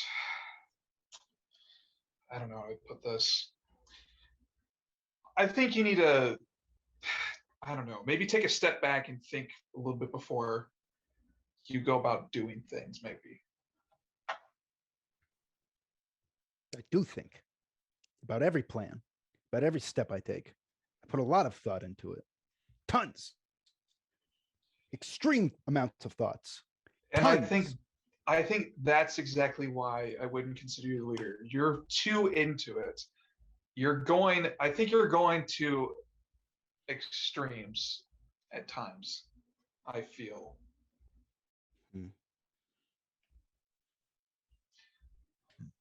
I don't know how to put this. I think you need to, I don't know, maybe take a step back and think a little bit before you go about doing things, maybe. I do think about every plan, about every step I take. I put a lot of thought into it. Tons. Extreme amounts of thoughts. And Tons. I think that's exactly why I wouldn't consider you the leader. You're too into it. I think you're going to extremes at times, I feel.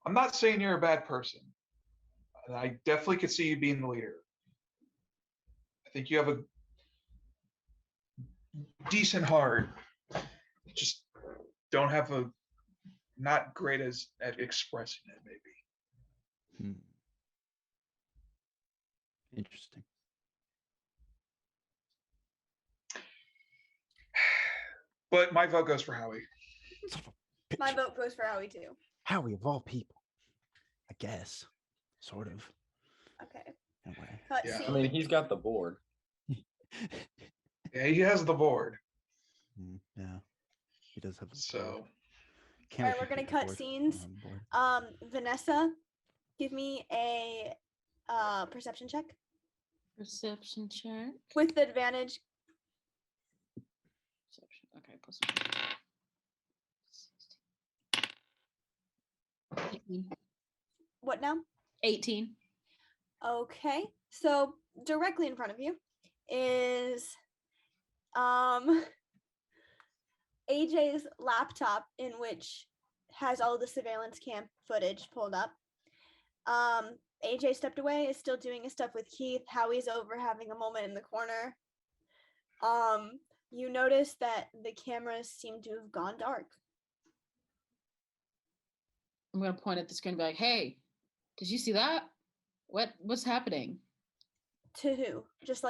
I'm not saying you're a bad person. And I definitely could see you being the leader. I think you have a decent heart. Just don't have not great at expressing it, maybe. Interesting. But my vote goes for Howie. My vote goes for Howie too. Howie of all people. I guess. Sort of. Okay. In a way. Cut Yeah. scene. I mean, he's got the board. Yeah, he has the board. Yeah, he does have the board. So, all right, we're gonna cut scenes. Vanessa, give me a perception check. Perception check. With advantage. Perception. Okay, plus 18. What now? 18. Okay, so directly in front of you is AJ's laptop, in which has all the surveillance cam footage pulled up. AJ stepped away, is still doing his stuff with Keith. Howie's over having a moment in the corner. You notice that the cameras seem to have gone dark. I'm gonna point at the screen and be like, "Hey, did you see that? What's happening?" To who? Just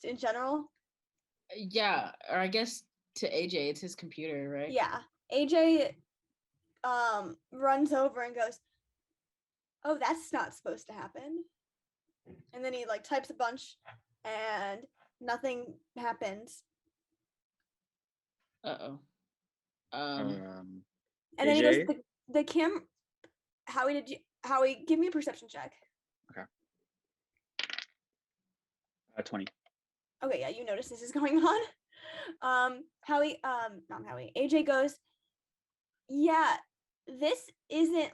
in general? Yeah, or I guess to AJ, it's his computer, right? Yeah. AJ runs over and goes, "Oh, that's not supposed to happen." And then he types a bunch and nothing happens. Uh-oh. And then he goes, the cam. Howie, give me a perception check. Okay. 20. Okay, yeah, you notice this is going on. AJ goes, "Yeah, this isn't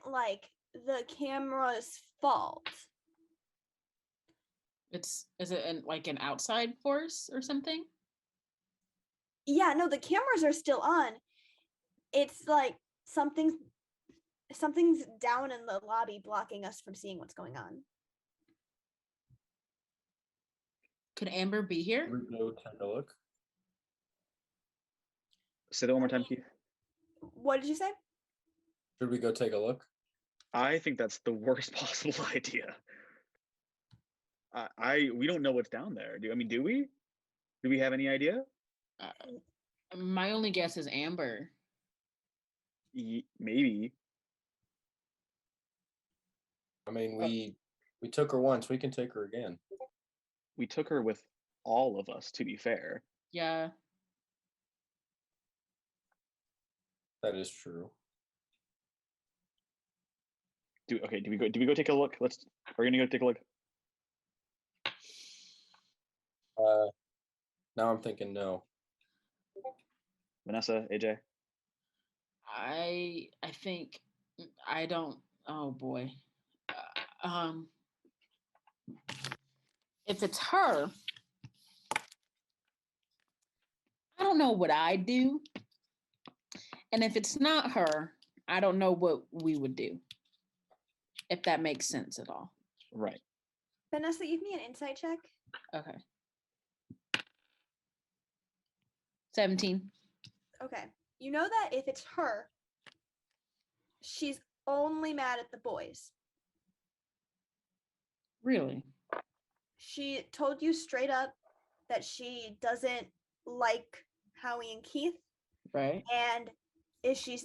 the camera's fault." Is it an outside force or something? Yeah, no, the cameras are still on. It's something's down in the lobby blocking us from seeing what's going on. Could Amber be here? Go take a look. Say that one more time, Keith. What did you say? Should we go take a look? I think that's the worst possible idea. We don't know what's down there. Do we? Do we have any idea? My only guess is Amber. Maybe. I mean, we took her once. We can take her again. We took her with all of us, to be fair. Yeah. That is true. Do we go take a look? We're gonna go take a look. Now I'm thinking no. Vanessa, AJ. I think I don't. Oh boy. If it's her, I don't know what I'd do. And if it's not her, I don't know what we would do. If that makes sense at all. Right. Vanessa, give me an insight check. Okay. 17. Okay. You know that if it's her, she's only mad at the boys. Really? She told you straight up that she doesn't like Howie and Keith. Right. And she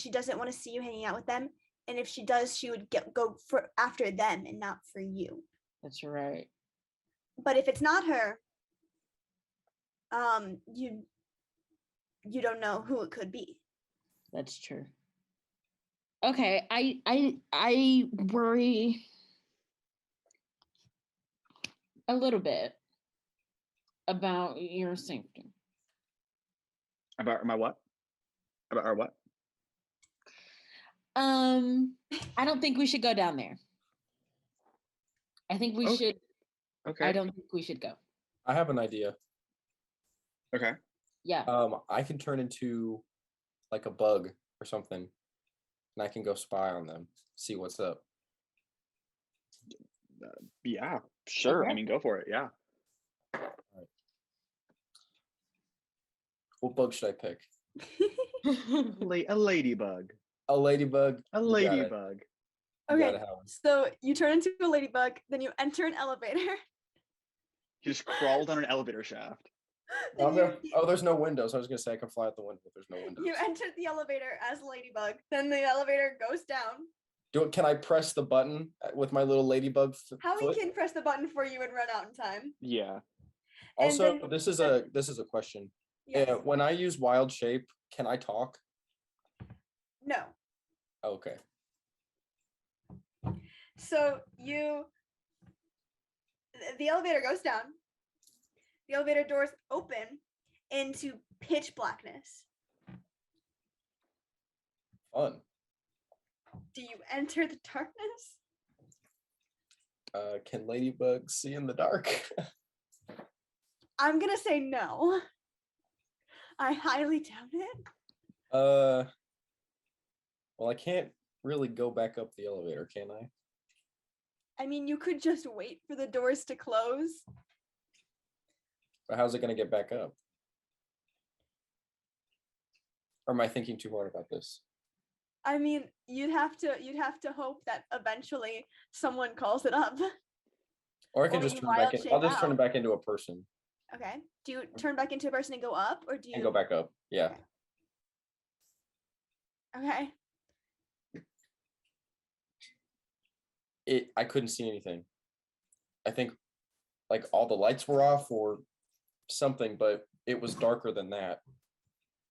doesn't want to see you hanging out with them. And if she does, she would go for after them and not for you. That's right. But if it's not her, you don't know who it could be. That's true. Okay, I worry a little bit about your safety. About my what? About our what? I don't think we should go down there. I think we should. Okay. I don't think we should go. I have an idea. Okay. Yeah. I can turn into a bug or something, and I can go spy on them, see what's up. Yeah, sure. Okay. I mean, go for it. Yeah. Right. What bug should I pick? A ladybug. A ladybug. A ladybug. Okay, so you turn into a ladybug, then you enter an elevator. You just crawl down an elevator shaft. There's no windows. I was gonna say I can fly out the window, but there's no windows. You enter the elevator as ladybug, then the elevator goes down. Can I press the button with my little ladybug Howie foot? can press the button for you and run out in time. Yeah. Also, this is a question. Yes. When I use wild shape, can I talk? No. Okay. So the elevator goes down. The elevator doors open into pitch blackness. Fun. Do you enter the darkness? Can ladybugs see in the dark? I'm gonna say no. I highly doubt it. Well, I can't really go back up the elevator, can I? I mean, you could just wait for the doors to close. But how's it gonna get back up? Or am I thinking too hard about this? I mean, you'd have to hope that eventually someone calls it up. Or I can just turn back in. I'll just turn it back into a person. Okay. Do you turn back into a person and go up, or do you? And go back up. Yeah. Okay. I couldn't see anything. I think like all the lights were off or something, but it was darker than that.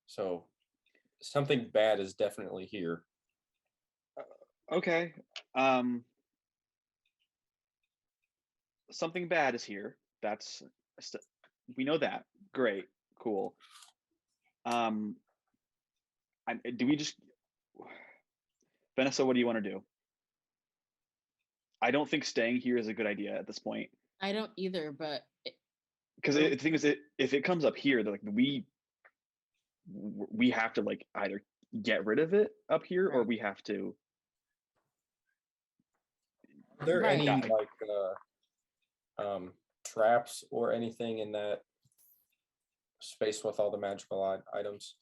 So something bad is definitely here. Okay. Something bad is here. We know that. Great. Cool. Do we just Vanessa, what do you want to do? I don't think staying here is a good idea at this point. I don't either, but because the thing is, if it comes up here, like we have to like either get rid of it up here, or we have to. Are there any like traps or anything in that space with all the magical items?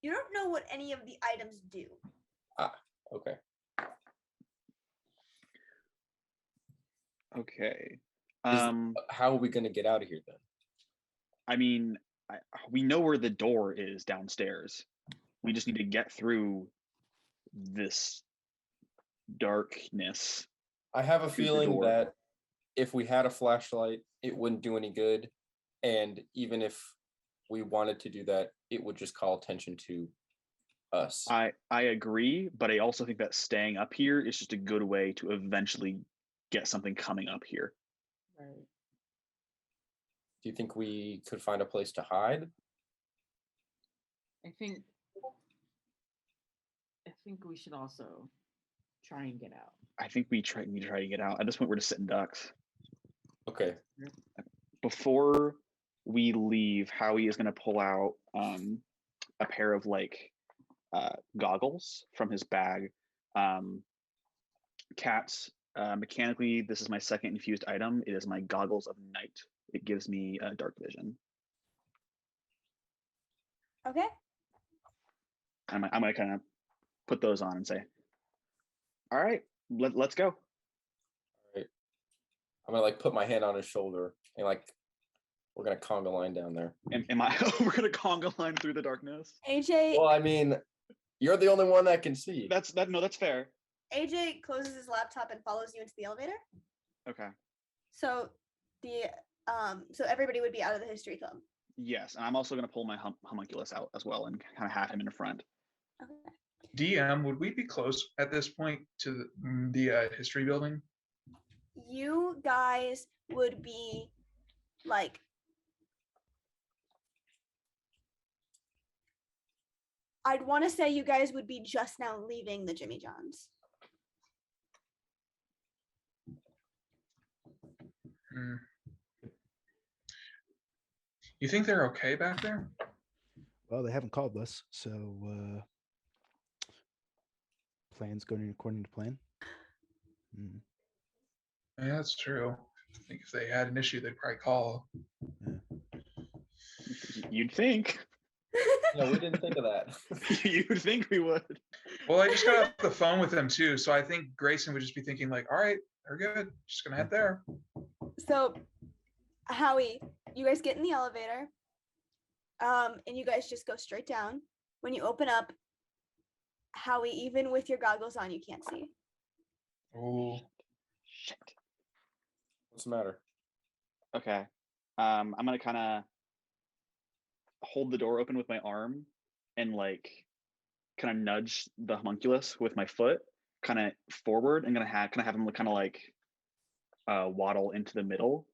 You don't know what any of the items do. Okay. Okay. How are we going to get out of here then? I mean, we know where the door is downstairs. We just need to get through this darkness. I have a feeling that if we had a flashlight, it wouldn't do any good. And even if we wanted to do that, it would just call attention to us. I agree, but I also think that staying up here is just a good way to eventually get something coming up here. Right. Do you think we could find a place to hide? I think we should also try and get out. I think we need to try to get out. At this point, we're just sitting ducks. Okay. Before we leave, Howie is going to pull out a pair of like goggles from his bag. Cats, mechanically, this is my second infused item. It is my goggles of night. It gives me dark vision. Okay. I'm gonna kind of put those on and say, "All right, let's go." All right. I'm gonna like put my hand on his shoulder and like we're gonna conga line down there. Am I? We're gonna conga line through the darkness. AJ. Well, I mean, you're the only one that can see. That's fair. AJ closes his laptop and follows you into the elevator. Okay. So so everybody would be out of the history club. Yes, and I'm also gonna pull my homunculus out as well and kind of have him in the front. Okay. DM, would we be close at this point to the history building? You guys would be like I'd want to say you guys would be just now leaving the Jimmy John's. You think they're okay back there? Well, they haven't called us, so plan's going according to plan. Yeah, that's true. I think if they had an issue, they'd probably call. Yeah. You'd think. No, we didn't think of that. You'd think we would. Well, I just got off the phone with them too, so I think Grayson would just be thinking like, all right, they're good. Just gonna head there. So, Howie, you guys get in the elevator, and you guys just go straight down. When you open up, Howie, even with your goggles on, you can't see. Oh, Shit. What's the matter? Okay. I'm gonna kind of hold the door open with my arm and like kind of nudge the homunculus with my foot kind of forward. I'm gonna have him kind of like waddle into the middle.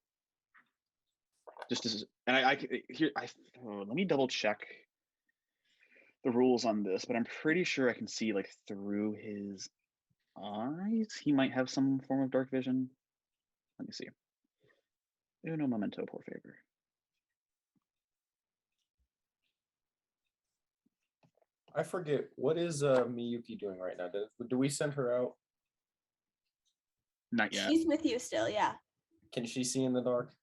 Just as, and let me double check the rules on this, but I'm pretty sure I can see like through his eyes. He might have some form of dark vision. Let me see. Uno momento, por favor. I forget, what is Miyuki doing right now? Do we send her out? Not yet. She's with you still, yeah. Can she see in the dark?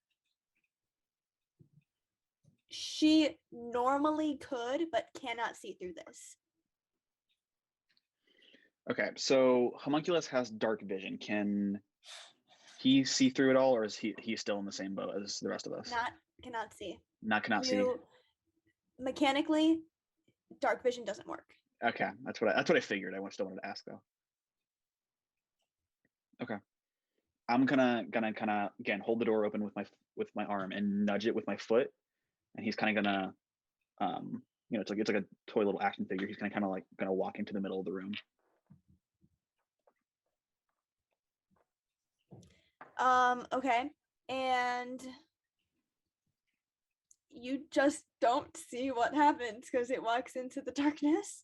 She normally could, but cannot see through this. Okay, so homunculus has dark vision. Can he see through it all, or is he still in the same boat as the rest of us? Cannot see. Cannot see. Mechanically, dark vision doesn't work. Okay, that's what I figured. I still wanted to ask though. Okay, I'm gonna kind of again hold the door open with my arm and nudge it with my foot, and he's kind of gonna, it's like a toy little action figure. He's kind of like gonna walk into the middle of the room. Okay, and you just don't see what happens because it walks into the darkness.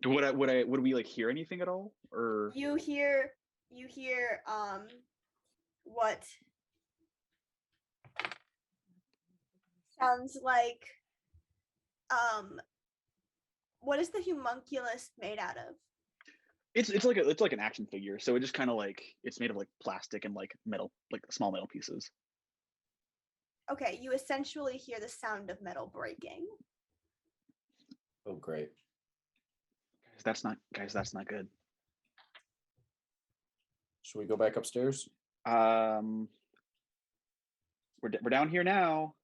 Would we like hear anything at all, or you hear what sounds like what is the homunculus made out of? It's like an action figure, so it just kind of like it's made of like plastic and like metal, like small metal pieces. Okay, you essentially hear the sound of metal breaking. Oh, great. That's not good. Should we go back upstairs? We're down here now.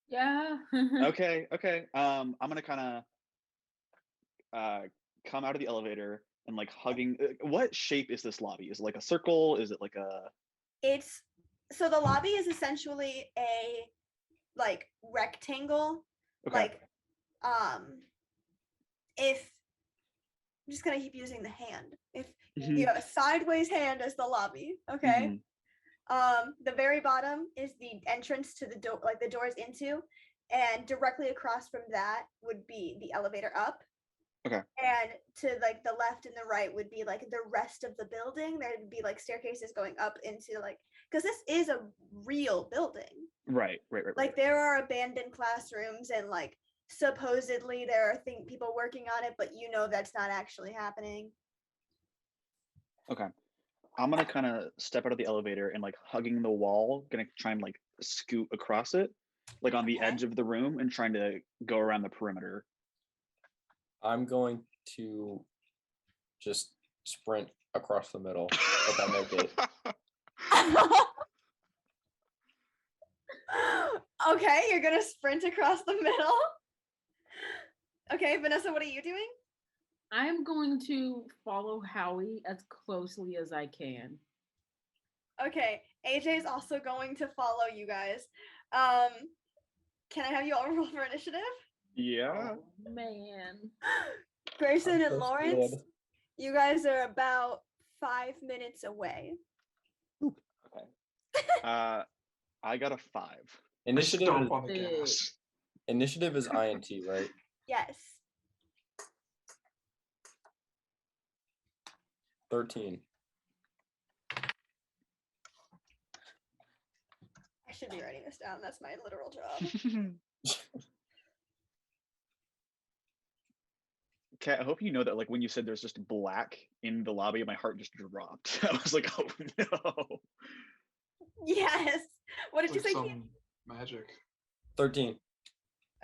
Yeah. Okay. I'm gonna kind of come out of the elevator and like hugging. What shape is this lobby? Is it like a circle? Is it like a? So the lobby is essentially a like rectangle. Okay. Like if I'm just gonna keep using the hand. If you have a sideways hand as the lobby, okay. The very bottom is the entrance to the door, like the doors into, and directly across from that would be the elevator up. Okay. And to like the left and the right would be like the rest of the building. There'd be like staircases going up into like, because this is a real building. Right. Like there are abandoned classrooms and like supposedly there are people working on it, but that's not actually happening. Okay. I'm gonna kind of step out of the elevator and like hugging the wall, gonna try and like scoot across it, like on the edge of the room and trying to go around the perimeter. I'm going to just sprint across the middle if I make it. Okay, you're gonna sprint across the middle. Okay, Vanessa, what are you doing? I'm going to follow Howie as closely as I can. Okay, AJ is also going to follow you guys. Can I have you all roll for initiative? Yeah. Oh, man. Grayson and Lawrence, you guys are about 5 minutes away. Okay. I got a 5. Initiative on the gas. Initiative is INT, right? Yes. 13. I should be writing this down. That's my literal job. Kat, I hope you know that like when you said there's just black in the lobby, my heart just dropped. I was like, oh no. Yes. What did you say? Some magic. 13.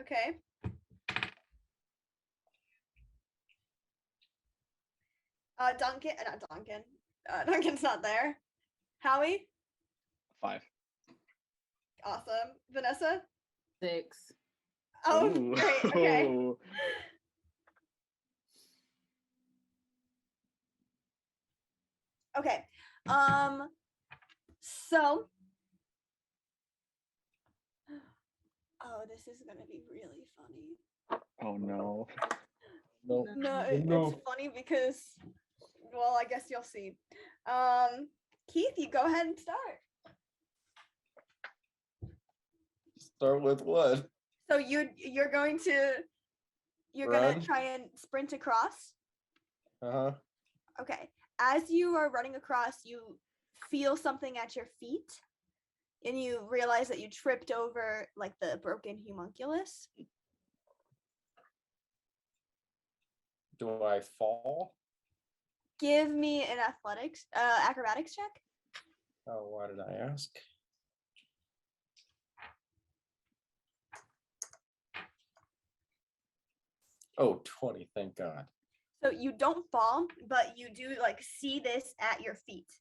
Okay. Duncan's not there. Howie? 5. Awesome. Vanessa? 6. Oh, Ooh. great. Okay. Okay. So Oh, this is gonna be really funny. Oh no. No, it's funny because, well, I guess you'll see. Keith, you go ahead and start. Start with what? So you're going to gonna try and sprint across. Uh-huh. Okay. As you are running across, you feel something at your feet, and you realize that you tripped over like the broken homunculus. Do I fall? Give me an acrobatics check. Oh, why did I ask? Oh, 20, thank God. So you don't fall, but you do like see this at your feet.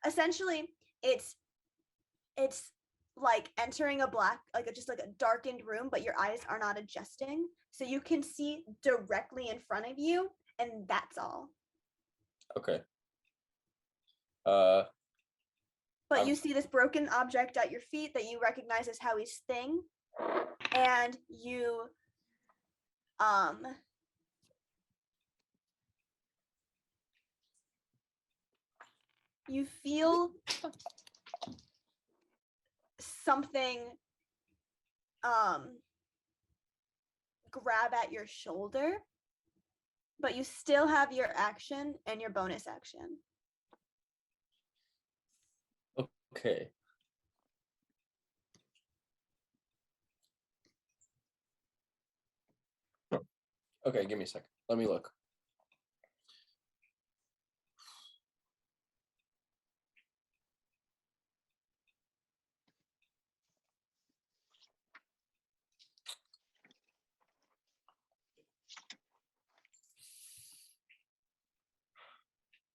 Essentially, it's like entering a black, like just like a darkened room, but your eyes are not adjusting. So you can see directly in front of you, and that's all. Okay. But you see this broken object at your feet that you recognize as Howie's thing, and you feel something grab at your shoulder, but you still have your action and your bonus action. Okay. Okay, give me a second. Let me look.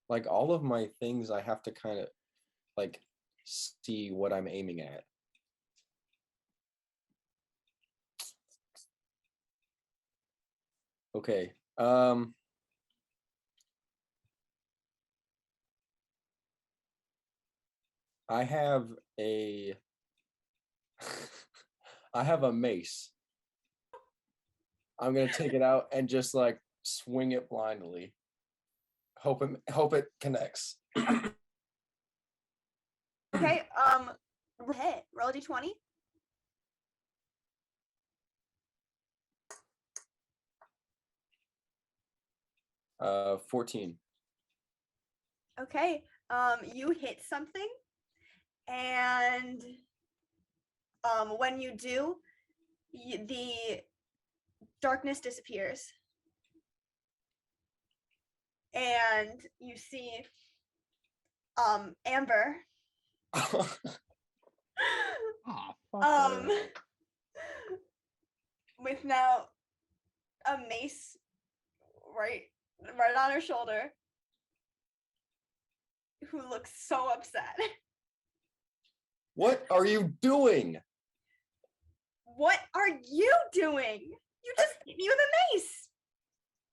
Like all of my things, I have to kind of like see what I'm aiming at. Okay. I have a I have a mace. I'm gonna take it out and just like swing it blindly. Hope it connects. Okay, hit. Roll a d20. 14. Okay, you hit something, and when you do, the darkness disappears, and you see Amber. With now a mace right on her shoulder, who looks so upset. What are you doing? What are you doing? You just hit me with a mace.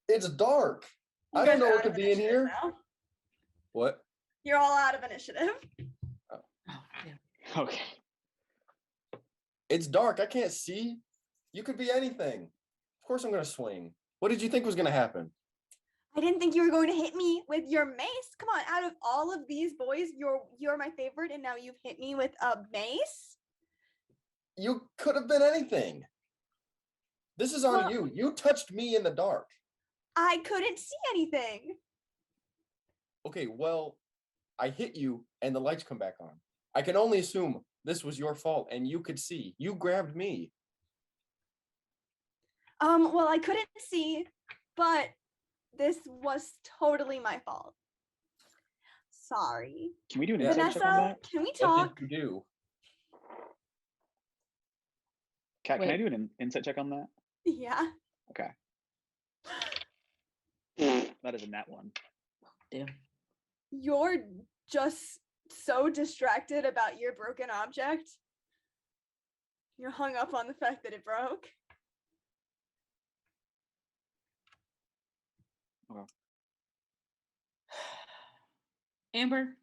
It's dark. I don't know what could be in here. Now. What? You're all out of initiative. Oh, yeah. Okay. It's dark. I can't see. You could be anything. Of course I'm going to swing. What did you think was going to happen? I didn't think you were going to hit me with your mace. Come on, out of all of these boys, you're my favorite, and now you've hit me with a mace? You could have been anything. This is on you. You touched me in the dark. I couldn't see anything. Okay, well, I hit you and the lights come back on. I can only assume this was your fault and you could see. You grabbed me. Well, I couldn't see, but this was totally my fault. Sorry. Can we do an insight check on Vanessa, that? can we talk? What did you do? Kat, can I do an insight check on that? Yeah. Okay. That is a nat one. Damn. You're just so distracted about your broken object. You're hung up on the fact that it broke. Okay. Amber,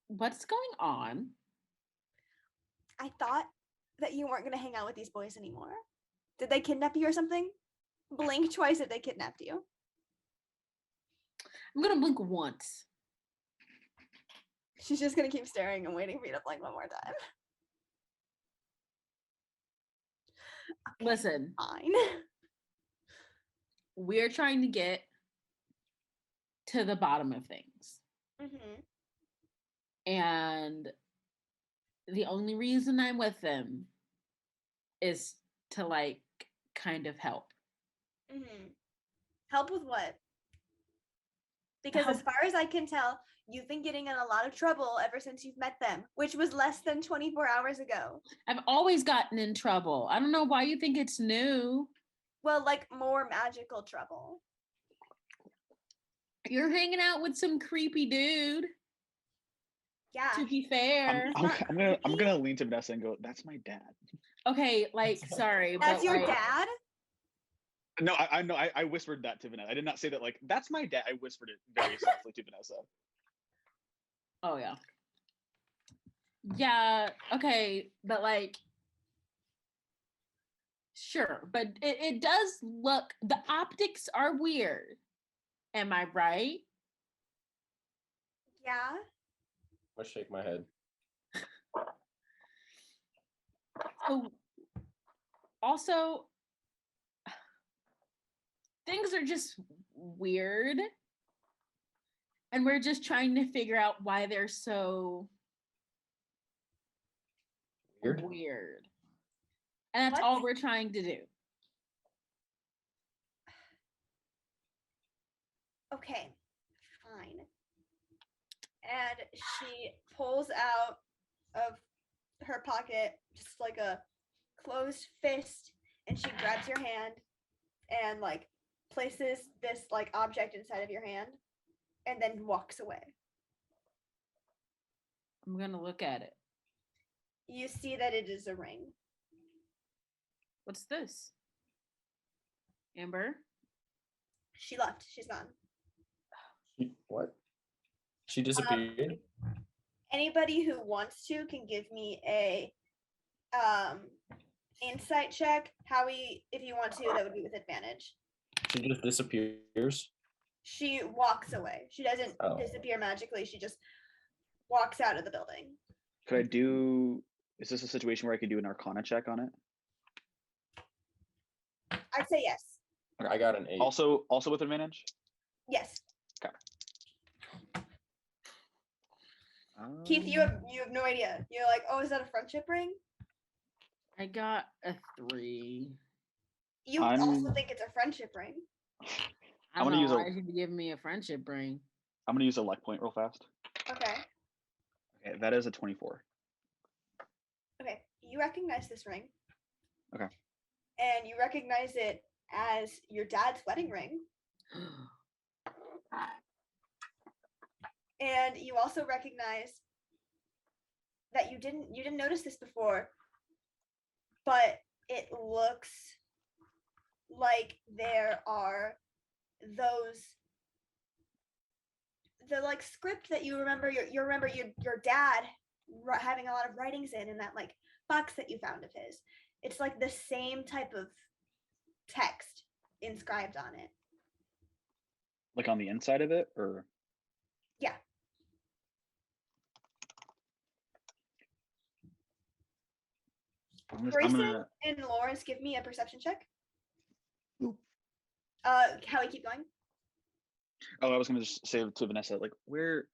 what's going on? I thought that you weren't going to hang out with these boys anymore. Did they kidnap you or something? Blink twice if they kidnapped you. I'm going to blink once. She's just going to keep staring and waiting for you to blink one more time. Okay, listen. Fine. We're trying to get to the bottom of things. Mm-hmm. And the only reason I'm with them is to like kind of help. Mm-hmm. Help with what? Because as far as I can tell, you've been getting in a lot of trouble ever since you've met them, which was less than 24 hours ago. I've always gotten in trouble. I don't know why you think it's new. Well, like more magical trouble. You're hanging out with some creepy dude. Yeah. To be fair. I'm gonna lean to Vanessa and go, that's my dad. Okay, like sorry. That's but your like, dad? No, I know. I whispered that to Vanessa. I did not say that like that's my dad. I whispered it very softly to Vanessa. Oh yeah. Yeah, okay, but like sure, but it does look, the optics are weird. Am I right? Yeah. I shake my head. So also things are just weird. And we're just trying to figure out why they're so weird. And that's all we're trying to do. Okay, fine. And she pulls out of her pocket just like a closed fist, and she grabs your hand and like places this like object inside of your hand and then walks away. I'm gonna look at it. You see that it is a ring. What's this? Amber? She left. She's gone. What? She disappeared? Anybody who wants to can give me a insight check. Howie, if you want to, that would be with advantage. She just disappears? She walks away. She doesn't disappear magically. She just walks out of the building. Could I do, is this a situation where I could do an Arcana check on it? I'd say yes. I got an 8. Also with advantage? Yes. Okay. Keith, you have no idea. You're like, oh, is that a friendship ring? I got a 3. You also think it's a friendship ring? I don't know why you should give me a friendship ring. I'm gonna use a luck point real fast. Okay. Okay, that is a 24. Okay, you recognize this ring. Okay. And you recognize it as your dad's wedding ring. And you also recognize that you didn't notice this before, but it looks like there are the like script that you remember your dad having a lot of writings in that like box that you found of his. It's like the same type of text inscribed on it. Like on the inside of it, or? Yeah. Grayson and Lawrence, give me a perception check. Oop. Howie, keep going. Oh, I was gonna just say to Vanessa, like, where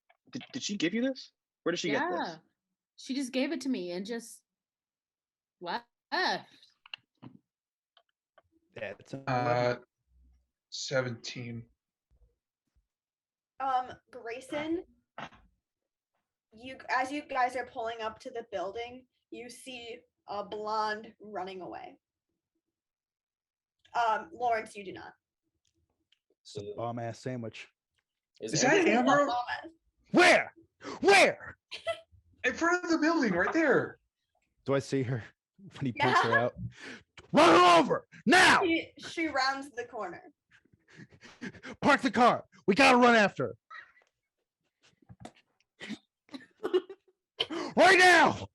did she give you this? Where did she get this? She just gave it to me and just left. That's 17. Grayson, as you guys are pulling up to the building, you see a blonde running away. Lawrence, you do not. It's a bomb ass sandwich. Is that Amber? Where? In front of the building, right there. Do I see her when he pulls her out? Run her over now! She rounds the corner. Park the car. We gotta run after her. Right now.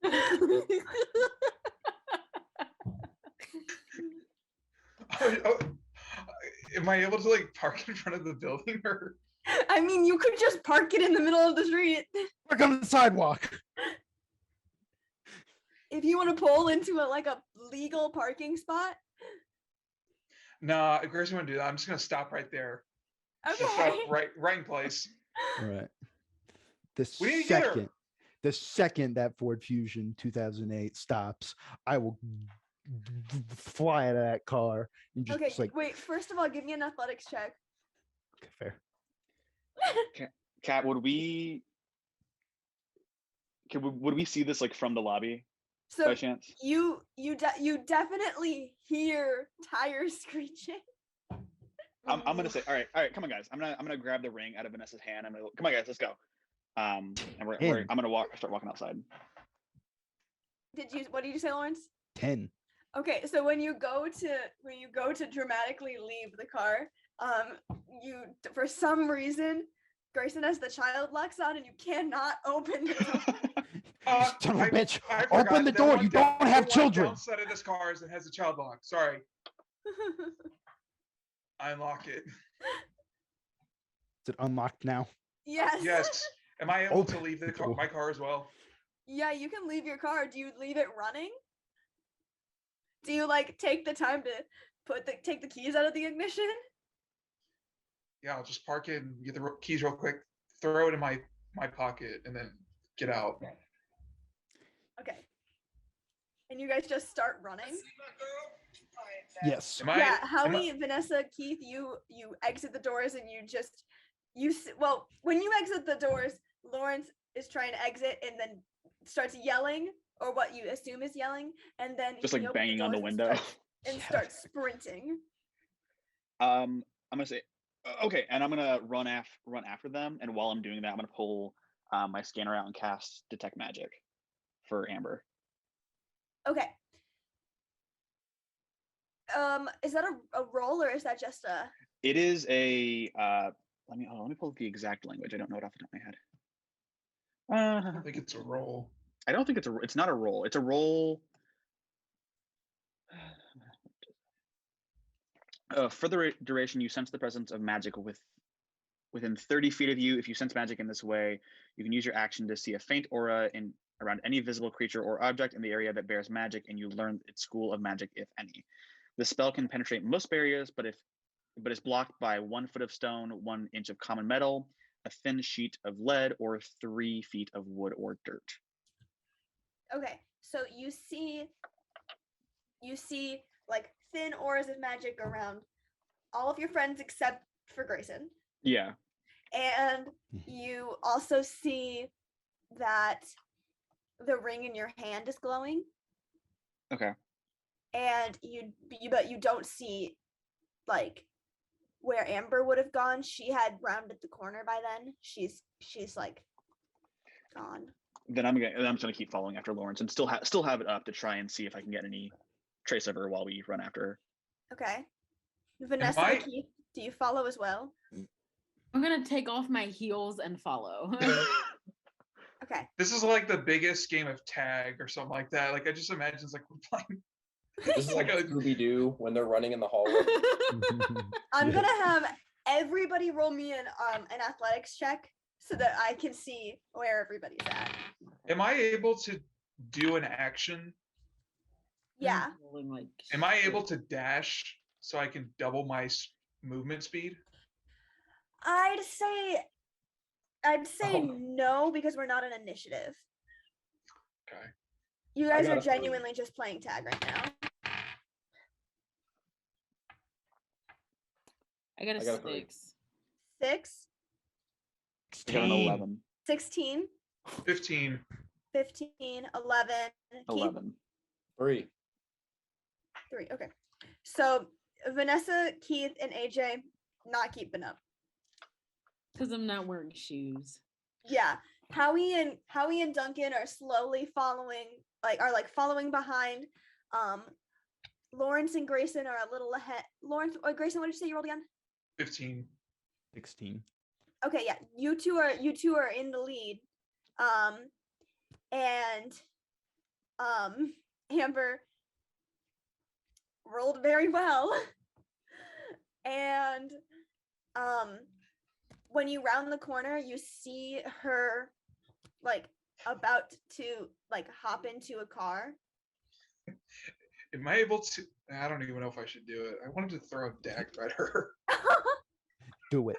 Am I able to like park in front of the building or? I mean, you could just park it in the middle of the street. Park on the sidewalk. If you want to pull into a legal parking spot. Nah, Grace wouldn't do that. I'm just gonna stop right there. Okay. Just stop right in place. All right. The second that Ford Fusion 2008 stops, I will fly out of that car and just Okay, wait. First of all, give me an athletics check. Okay, fair. Kat, would we see this like from the lobby? So by chance? You definitely hear tires screeching. I'm gonna say, all right, come on, guys. I'm gonna grab the ring out of Vanessa's hand. Come on, guys, let's go. And I'm gonna start walking outside. What did you say, Lawrence? 10. Okay, so when you go to dramatically leave the car, you for some reason, Grayson has the child locks on and you cannot open the door. Son of a bitch! Open the door. You don't have children. The outside of this car has a child lock. Sorry. I unlock it. Is it unlocked now? Yes. Yes. Am I able to leave my car as well? Yeah, you can leave your car. Do you leave it running? Do you take the time to take the keys out of the ignition? Yeah, I'll just park it and get the keys real quick, throw it in my pocket, and then get out. Okay. And you guys just start running? Yes. Howie, Vanessa, Keith, you exit the doors and when you exit the doors, Lawrence is trying to exit and then starts yelling, or what you assume is yelling, and then just banging on the window and starts sprinting. I'm gonna say, okay, and I'm gonna run after them, and while I'm doing that, I'm gonna pull my scanner out and cast Detect Magic for Amber. Okay. Is that a roll or is that just a? It is a. Let me pull up the exact language. I don't know it off the top of my head. I don't think it's a roll. I don't think it's not a roll. It's a roll. For the duration, you sense the presence of magic within 30 feet of you. If you sense magic in this way, you can use your action to see a faint aura around any visible creature or object in the area that bears magic, and you learn its school of magic, if any. The spell can penetrate most barriers, but it's blocked by 1 foot of stone, 1 inch of common metal, a thin sheet of lead, or 3 feet of wood or dirt. Okay, so you see thin auras of magic around all of your friends except for Grayson. Yeah. And you also see that the ring in your hand is glowing. Okay. And but you don't see where Amber would have gone. She had rounded the corner by then. She's gone. Then I'm just gonna keep following after Lawrence and still have it up to try and see if I can get any trace of her while we run after her. Okay. Vanessa, Keith, do you follow as well? I'm gonna take off my heels and follow. Okay. This is like the biggest game of tag or something like that. I just imagine it's like we're playing. This is like a Scooby-Doo when they're running in the hallway. I'm gonna have everybody roll me an athletics check so that I can see where everybody's at. Am I able to do an action? Yeah. Am I able to dash so I can double my movement speed? I'd say no, because we're not an initiative. Okay. You guys are genuinely just playing tag right now. I got a 6. 6? I got an 11. 16? 15. 15, 11. 11. 3. 3, okay. So Vanessa, Keith, and AJ not keeping up. Because I'm not wearing shoes. Yeah. Howie and Duncan are slowly following, following behind. Lawrence and Grayson are a little ahead. Grayson, what did you say you rolled again? 15. 16. Okay, yeah. You two are in the lead. and Amber rolled very well. And when you round the corner, you see her like about to like hop into a car. Am I able to? I don't even know if I should do it. I wanted to throw a dagger at her. Do it.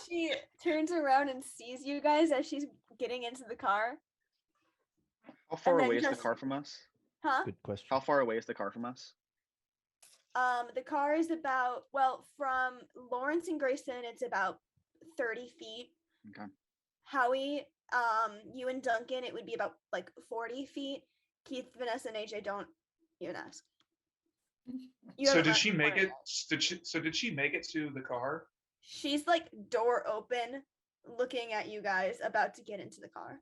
She turns around and sees you guys as she's getting into the car. How far then away is the just- car from us? Huh? Good question. How far away is the car from us? The car is about, well, from Lawrence and Grayson, it's about 30 feet. Okay. Howie, you and Duncan, it would be about like 40 feet. Keith, Vanessa, and AJ, don't even ask. So did she make it? Did she make it to the car? She's like door open, looking at you guys, about to get into the car.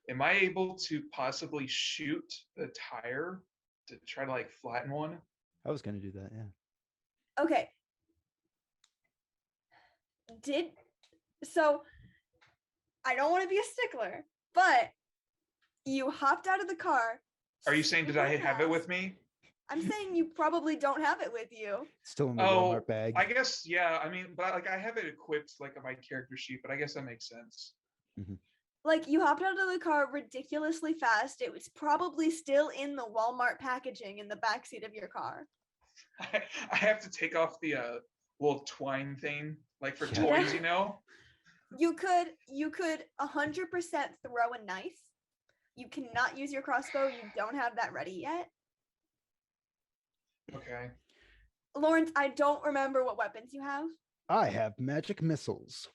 Am I able to possibly shoot the tire to try to like flatten one? I was gonna do that, yeah. Okay. So I don't want to be a stickler, but you hopped out of the car. Are you saying did I have it with me? I'm saying you probably don't have it with you. Still in the Oh, Walmart bag. I guess, yeah. I mean, but like I have it equipped like on my character sheet, but I guess that makes sense. Like you hopped out of the car ridiculously fast. It was probably still in the Walmart packaging in the backseat of your car. I have to take off the little twine thing, like for Yeah. toys, you know? You could 100% throw a knife. You cannot use your crossbow. You don't have that ready yet. Okay. Lawrence, I don't remember what weapons you have. I have magic missiles,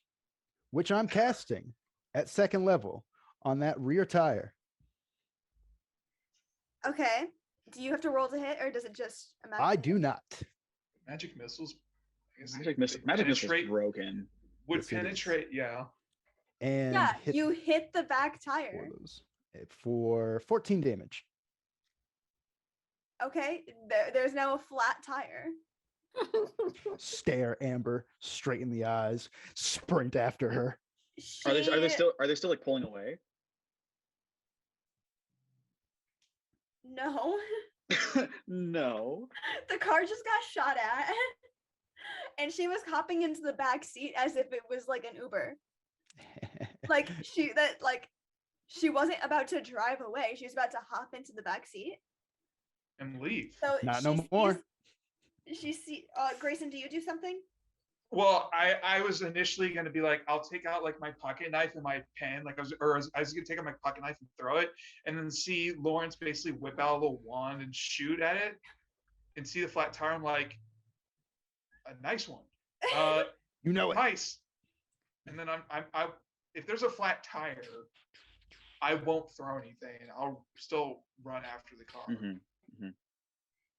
which I'm casting at 2nd level on that rear tire. Okay. Do you have to roll to hit, or does it just? I do not. Magic missiles. I guess Magic they missiles penetrate- broken. Would Yes, it is. penetrate, yeah. And Yeah, hit you hit the back four tire. of those for 14 damage. Okay, there's now a flat tire. Stare Amber straight in the eyes, sprint after her. Are they She- still like pulling away? No, No. the car just got shot at, and she was hopping into the back seat as if it was like an Uber. Like she wasn't about to drive away. She was about to hop into the back seat. And leave. So Not she no more. Grayson, do you do something? Well, I was initially gonna be like, I'll take out like my pocket knife and my pen, like I was gonna take out my pocket knife and throw it, and then see Lawrence basically whip out a little wand and shoot at it, and see the flat tire. I'm like, a nice one, You know it. nice. And then I if there's a flat tire, I won't throw anything. I'll still run after the car.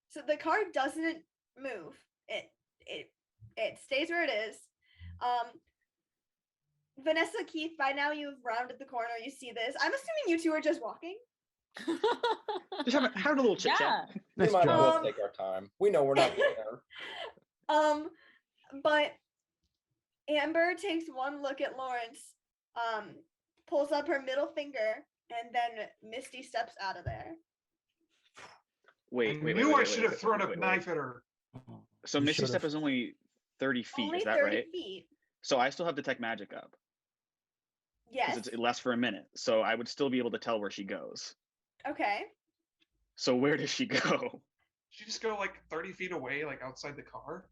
So the car doesn't move. It stays where it is. Vanessa, Keith, by now you've rounded the corner. You see this. I'm assuming you two are just walking. Just having a little chit chat. Yeah. We Nice might as job. well take our time. We know we're not there. But Amber takes one look at Lawrence, pulls up her middle finger, and then Misty steps out of there. Wait. I should have thrown a knife at her. So You Misty should've. Step is only 30 feet, Only is that 30 right? feet. So I still have Detect Magic up. Yes. Because it lasts for a minute. So I would still be able to tell where she goes. Okay. So where does she go? She just go like 30 feet away, like outside the car.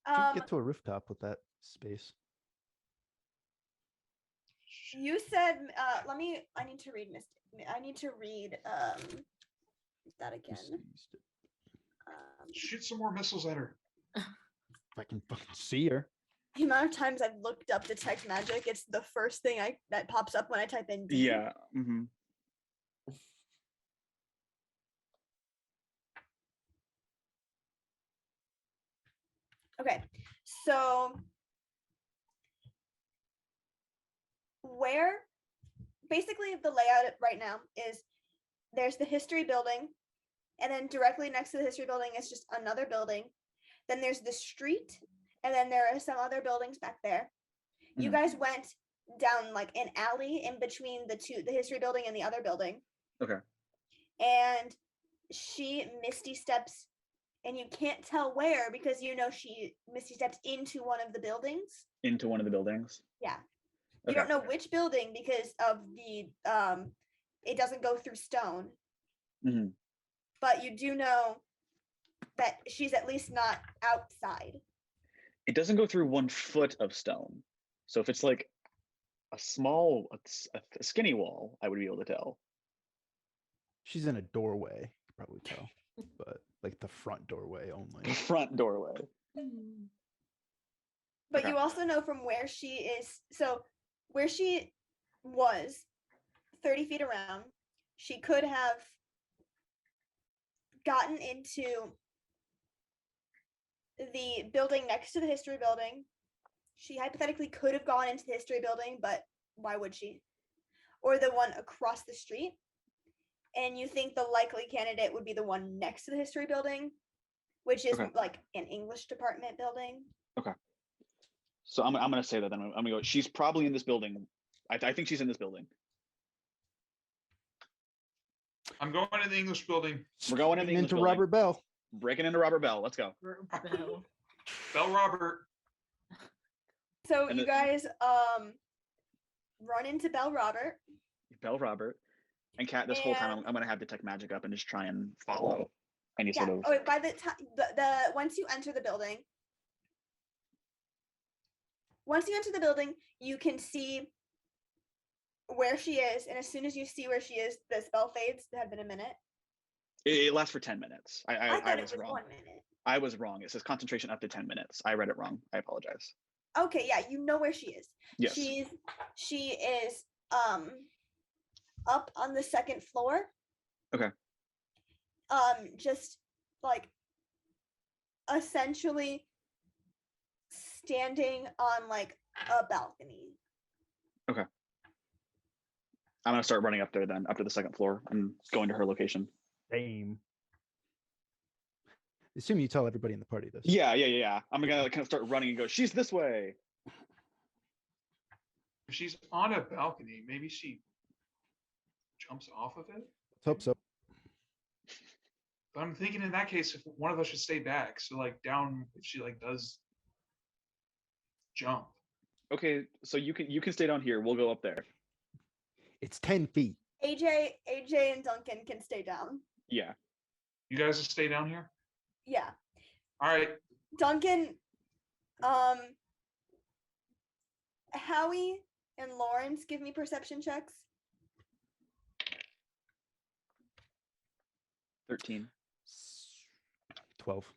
You can get to a rooftop with that space. You said I need to read that again. Shoot some more missiles at her. If I can fucking see her. The amount of times I've looked up Detect Magic, it's the first thing that pops up when I type in D. Yeah. Okay, so where basically the layout right now is there's the history building, and then directly next to the history building is just another building. Then there's the street, and then there are some other buildings back there. You guys went down like an alley in between the history building and the other building. Okay. And she misty steps, and you can't tell where because you know she misty steps into one of the buildings. Into one of the buildings? Yeah. You don't know which building because of the it doesn't go through stone. Mm-hmm. But you do know that she's at least not outside. It doesn't go through 1 foot of stone. So if it's like a skinny wall, I would be able to tell. She's in a doorway, you could probably tell. But like the front doorway only. The front doorway. But you also know from where she is, so where she was 30 feet around, she could have gotten into the building next to the history building. She hypothetically could have gone into the history building, but why would she? Or the one across the street. And you think the likely candidate would be the one next to the history building, which is like an English department building. Okay. So I'm going to say that then. I'm going to go, she's probably in this building. I think she's in this building. I'm going to the English building. We're going in the English building. Robert Bell. Breaking into Robert Bell. Let's go. Bell Robert. So you guys run into Bell Robert. Bell Robert. And Kat, this whole time I'm going to have Detect Magic up and just try and follow any sort of... Oh, by the time once you enter the building, you can see where she is, and as soon as you see where she is, the spell fades. It had been a minute. It lasts for 10 minutes. I thought was it was wrong. 1 minute. I was wrong. It says concentration up to 10 minutes. I read it wrong. I apologize. Okay, yeah, you know where she is. Yes. She is up on the second floor. Okay. Just like essentially standing on like a balcony. Okay. I'm gonna start running up there then, up to the second floor and going to her location. Same. Assume you tell everybody in the party this. Yeah. I'm gonna kind of start running and go, she's this way. If she's on a balcony, maybe she jumps off of it. Let's hope so. But I'm thinking in that case, if one of us should stay back, so like down, if she like does jump. Okay, so you can stay down here. We'll go up there. It's 10 feet. AJ and Duncan can stay down. Yeah. You guys will stay down here? Yeah. All right. Duncan, Howie and Lawrence, give me perception checks. 13. 12.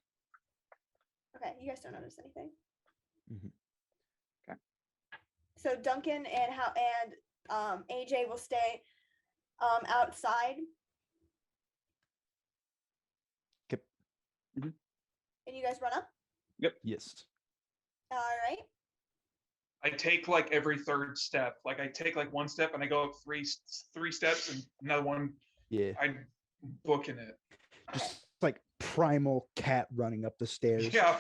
Okay, you guys don't notice anything. Mm-hmm. Okay. So Duncan and AJ will stay outside. Yep. Mm-hmm. And you guys run up? Yep. Yes. All right. I take like every third step. Like I take like one step and I go up three steps and another one. Yeah. I'm booking it. Just like primal cat running up the stairs. Yeah.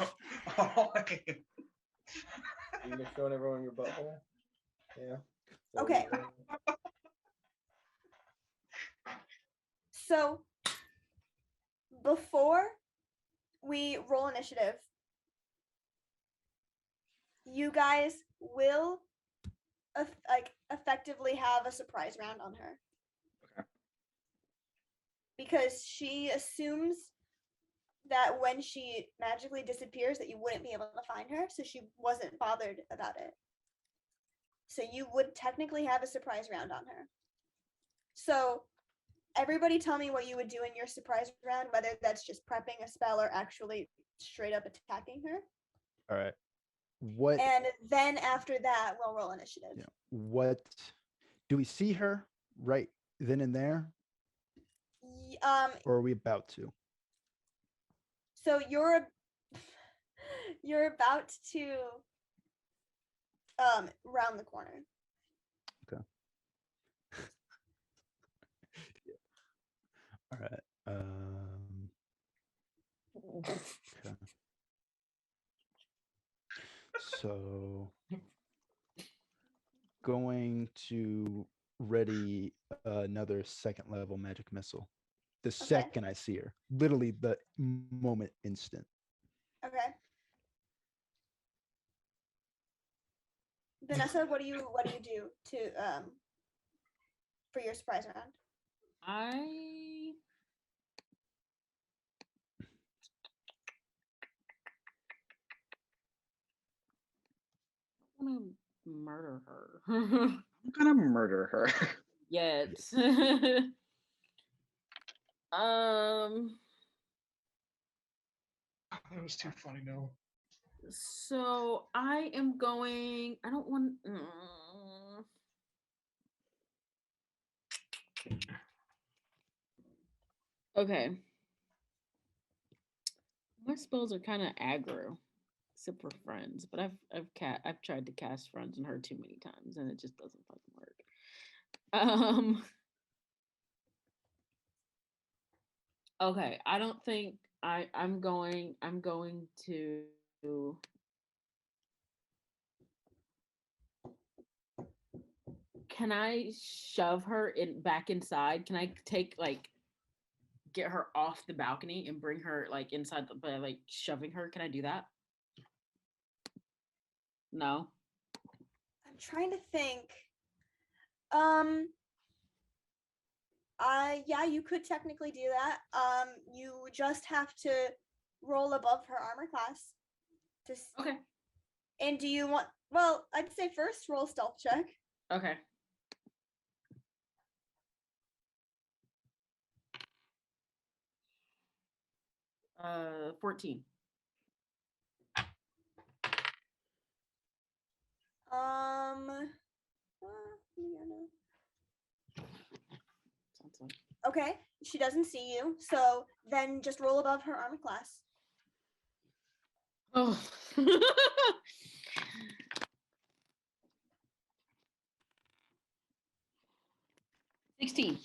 You just showing everyone your butthole? Yeah. Okay. So before we roll initiative, you guys will effectively have a surprise round on her. Okay. Because she assumes that when she magically disappears that you wouldn't be able to find her, so she wasn't bothered about it. So you would technically have a surprise round on her. So everybody tell me what you would do in your surprise round, whether that's just prepping a spell or actually straight up attacking her. All right. What? And then after that, we'll roll initiative. Yeah. What? Do we see her right then and there? Or are we about to? So you're about to round the corner. Okay. Yeah. All right. Okay. So going to ready another second level magic missile. The second I see her, literally the moment instant. Okay. Vanessa, what do you do to for your surprise round? I want to murder her. I'm gonna murder her. Yes. That was too funny. No. So I am going. I don't want. Okay. My spells are kind of aggro, except for friends. But I've tried to cast friends on her too many times, and it just doesn't fucking work. Okay, I don't think I'm going to. Can I shove her back inside? Can I get her off the balcony and bring her inside by shoving her? Can I do that? No. I'm trying to think. Yeah, you could technically do that. You just have to roll above her armor class. Okay. And do you want? Well, I'd say first roll stealth check. Okay. Uh, 14. Okay, she doesn't see you, so then just roll above her armor class. Oh. 16.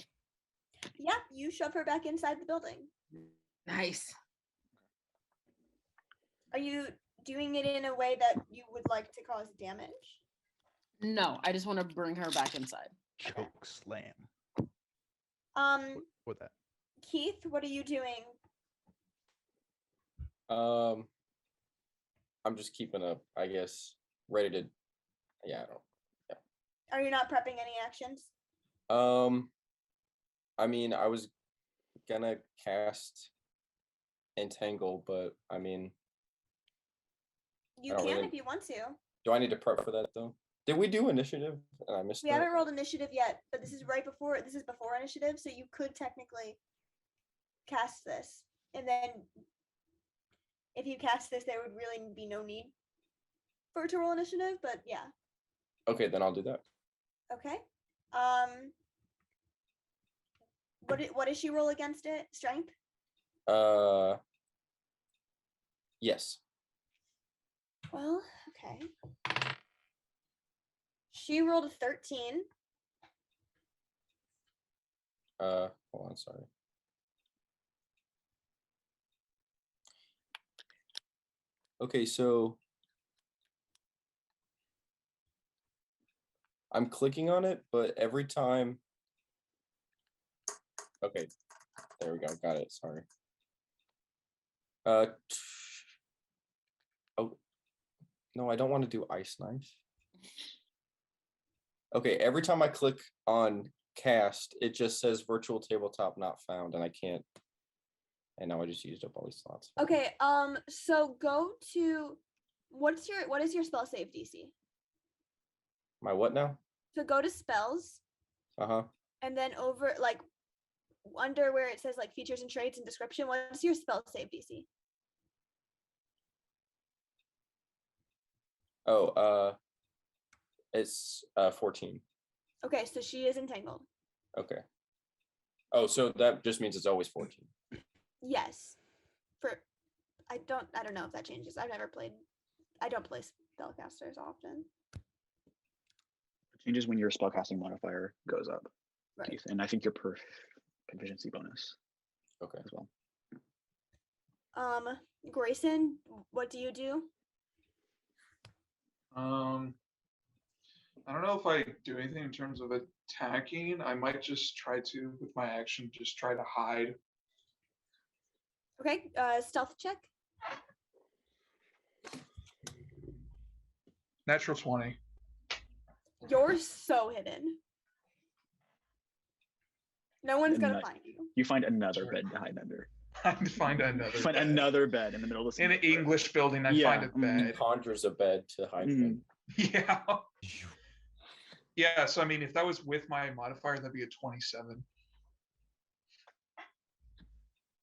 Yep, you shove her back inside the building. Nice. Are you doing it in a way that you would like to cause damage? No, I just want to bring her back inside. Choke slam. With that. Keith, what are you doing? I'm just keeping up, I guess, ready to. Yeah, I don't. Yeah. Are you not prepping any actions? I mean, I was gonna cast Entangle, but I mean, you can if you want to. Do I need to prep for that though? Did we do initiative? And I missed. We haven't rolled initiative yet, but this is before initiative, so you could technically cast this, and then if you cast this, there would really be no need for it to roll initiative. But yeah. Okay, then I'll do that. Okay. What does she roll against it? Strength? Yes. Well, okay. She rolled a 13. Hold on, sorry. Okay, so I'm clicking on it, but every time. Okay, there we go. Got it. Sorry. Oh, no, I don't want to do ice knife. Okay, every time I click on cast, it just says virtual tabletop not found, and I can't. And now I just used up all these slots. Okay, so go to what is your spell save DC? My what now? So go to spells. Uh-huh. And then over under where it says features and traits and description, what's your spell save DC? Oh, it's 14. Okay, so she is entangled. Okay. Oh, so that just means it's always 14. Yes. I don't know if that changes. I don't play spellcasters often. It changes when your spellcasting modifier goes up. Right. And I think your proficiency bonus. Okay. As well. Grayson, what do you do? I don't know if I do anything in terms of attacking. I might just try to, with my action, just try to hide. Okay, stealth check. Natural 20. You're so hidden. No one's gonna find you. You find another bed to hide under. I find another. You find another bed in the middle of the in an English building. I find a bed. He conjures a bed to hide in. Yeah. Yeah. So I mean, if that was with my modifier, that'd be a 27.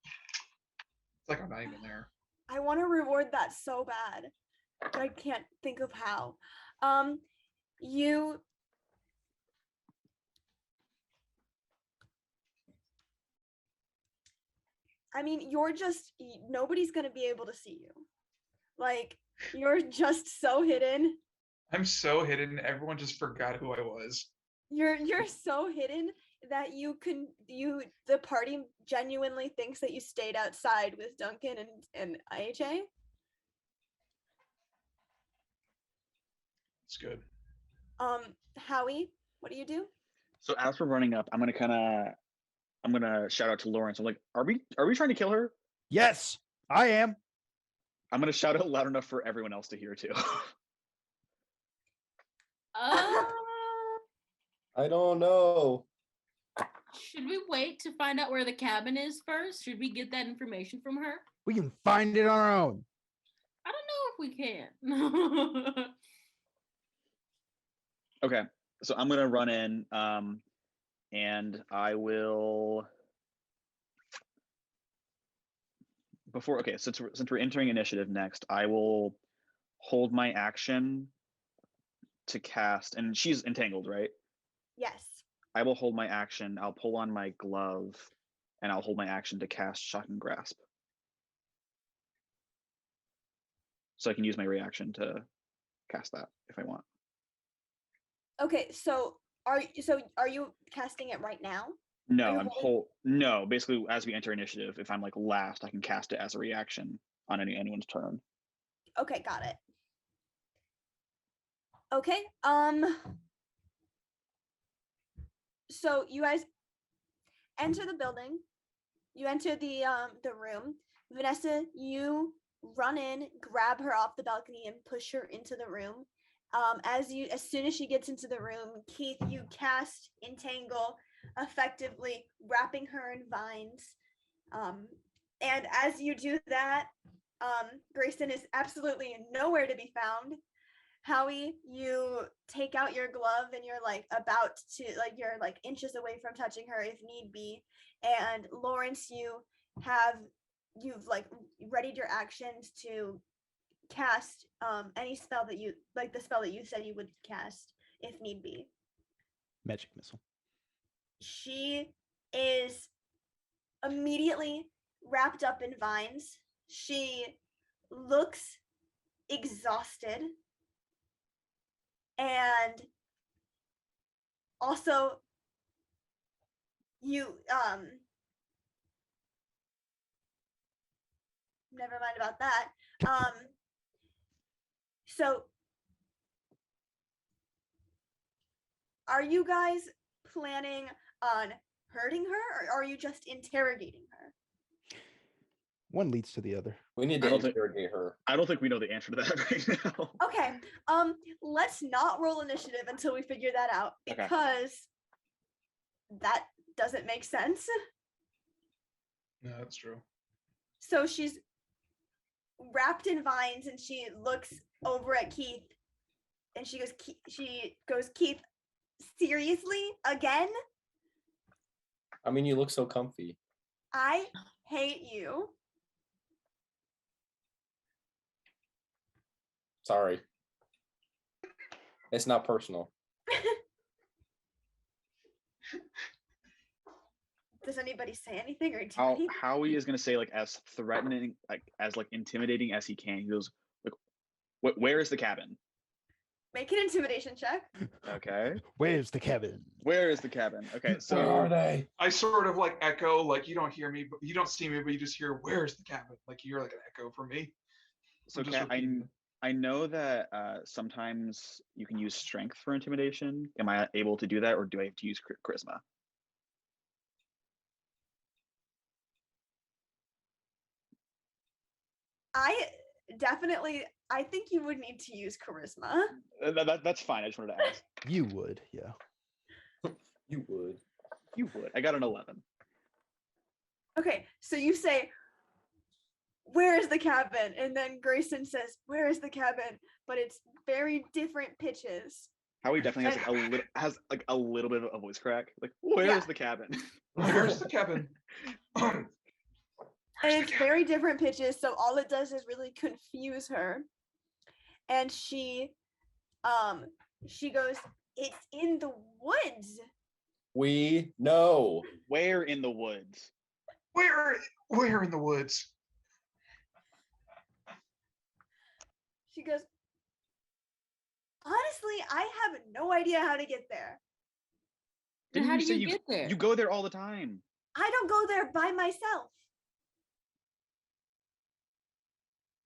It's like I'm not even there. I want to reward that so bad, but I can't think of how. You. I mean, you're just, nobody's going to be able to see you. Like, you're just so hidden. I'm so hidden. Everyone just forgot who I was. You're so hidden that the party genuinely thinks that you stayed outside with Duncan and IHA. It's good. Howie, what do you do? So as we're running up, I'm gonna shout out to Lawrence. I'm like, are we trying to kill her? Yes, I am. I'm gonna shout out loud enough for everyone else to hear too. I don't know. Should we wait to find out where the cabin is first? Should we get that information from her? We can find it on our own. I don't know if we can. Okay, so I'm gonna run in, and I will. Since we're entering initiative next, I will hold my action to cast, and she's entangled, right? Yes. I will hold my action. I'll pull on my glove, and I'll hold my action to cast Shocking Grasp. So I can use my reaction to cast that if I want. Okay, so are you casting it right now? No, basically as we enter initiative, if I'm like last, I can cast it as a reaction on anyone's turn. Okay, got it. Okay, so you guys enter the building. You enter the room. Vanessa, you run in, grab her off the balcony, and push her into the room. As soon as she gets into the room, Keith, you cast Entangle, effectively wrapping her in vines. And as you do that, Grayson is absolutely nowhere to be found. Howie, you take out your glove and you're like about to, like, you're like inches away from touching her if need be. And Lawrence, you've like readied your actions to cast any spell that you like, the spell that you said you would cast if need be. Magic missile. She is immediately wrapped up in vines. She looks exhausted. And also you never mind about that. So are you guys planning on hurting her, or are you just interrogating her? One leads to the other. We need to interrogate her. I don't think we know the answer to that right now. Okay. Let's not roll initiative until we figure that out, because that doesn't make sense. No, that's true. So she's wrapped in vines and she looks over at Keith and she goes, Keith, seriously? Again? I mean, you look so comfy. I hate you. Sorry. It's not personal. Does anybody say anything or do anything? Howie is gonna say, like, as threatening, like as intimidating as he can. He goes, like, where is the cabin? Make an intimidation check. Okay. Where's the cabin? Where is the cabin? Okay, so where are they? I sort of like echo, like, you don't hear me, but you don't see me, but you just hear, where's the cabin? Like, you're like an echo for me. So I know that sometimes you can use strength for intimidation. Am I able to do that, or do I have to use charisma? I think you would need to use charisma. That's fine. I just wanted to ask. You would, yeah. You would. You would. I got an 11. Okay, so you say, "Where is the cabin?" And then Grayson says, "Where is the cabin?" But it's very different pitches. Howie definitely has a little bit of a voice crack. Like, where's the cabin? Where's the cabin? And it's very different pitches, so all it does is really confuse her. And she goes, "It's in the woods." We know. Where in the woods? Where in the woods? She goes, "Honestly, I have no idea how to get there. Then how do say you get there? You go there all the time. I don't go there by myself.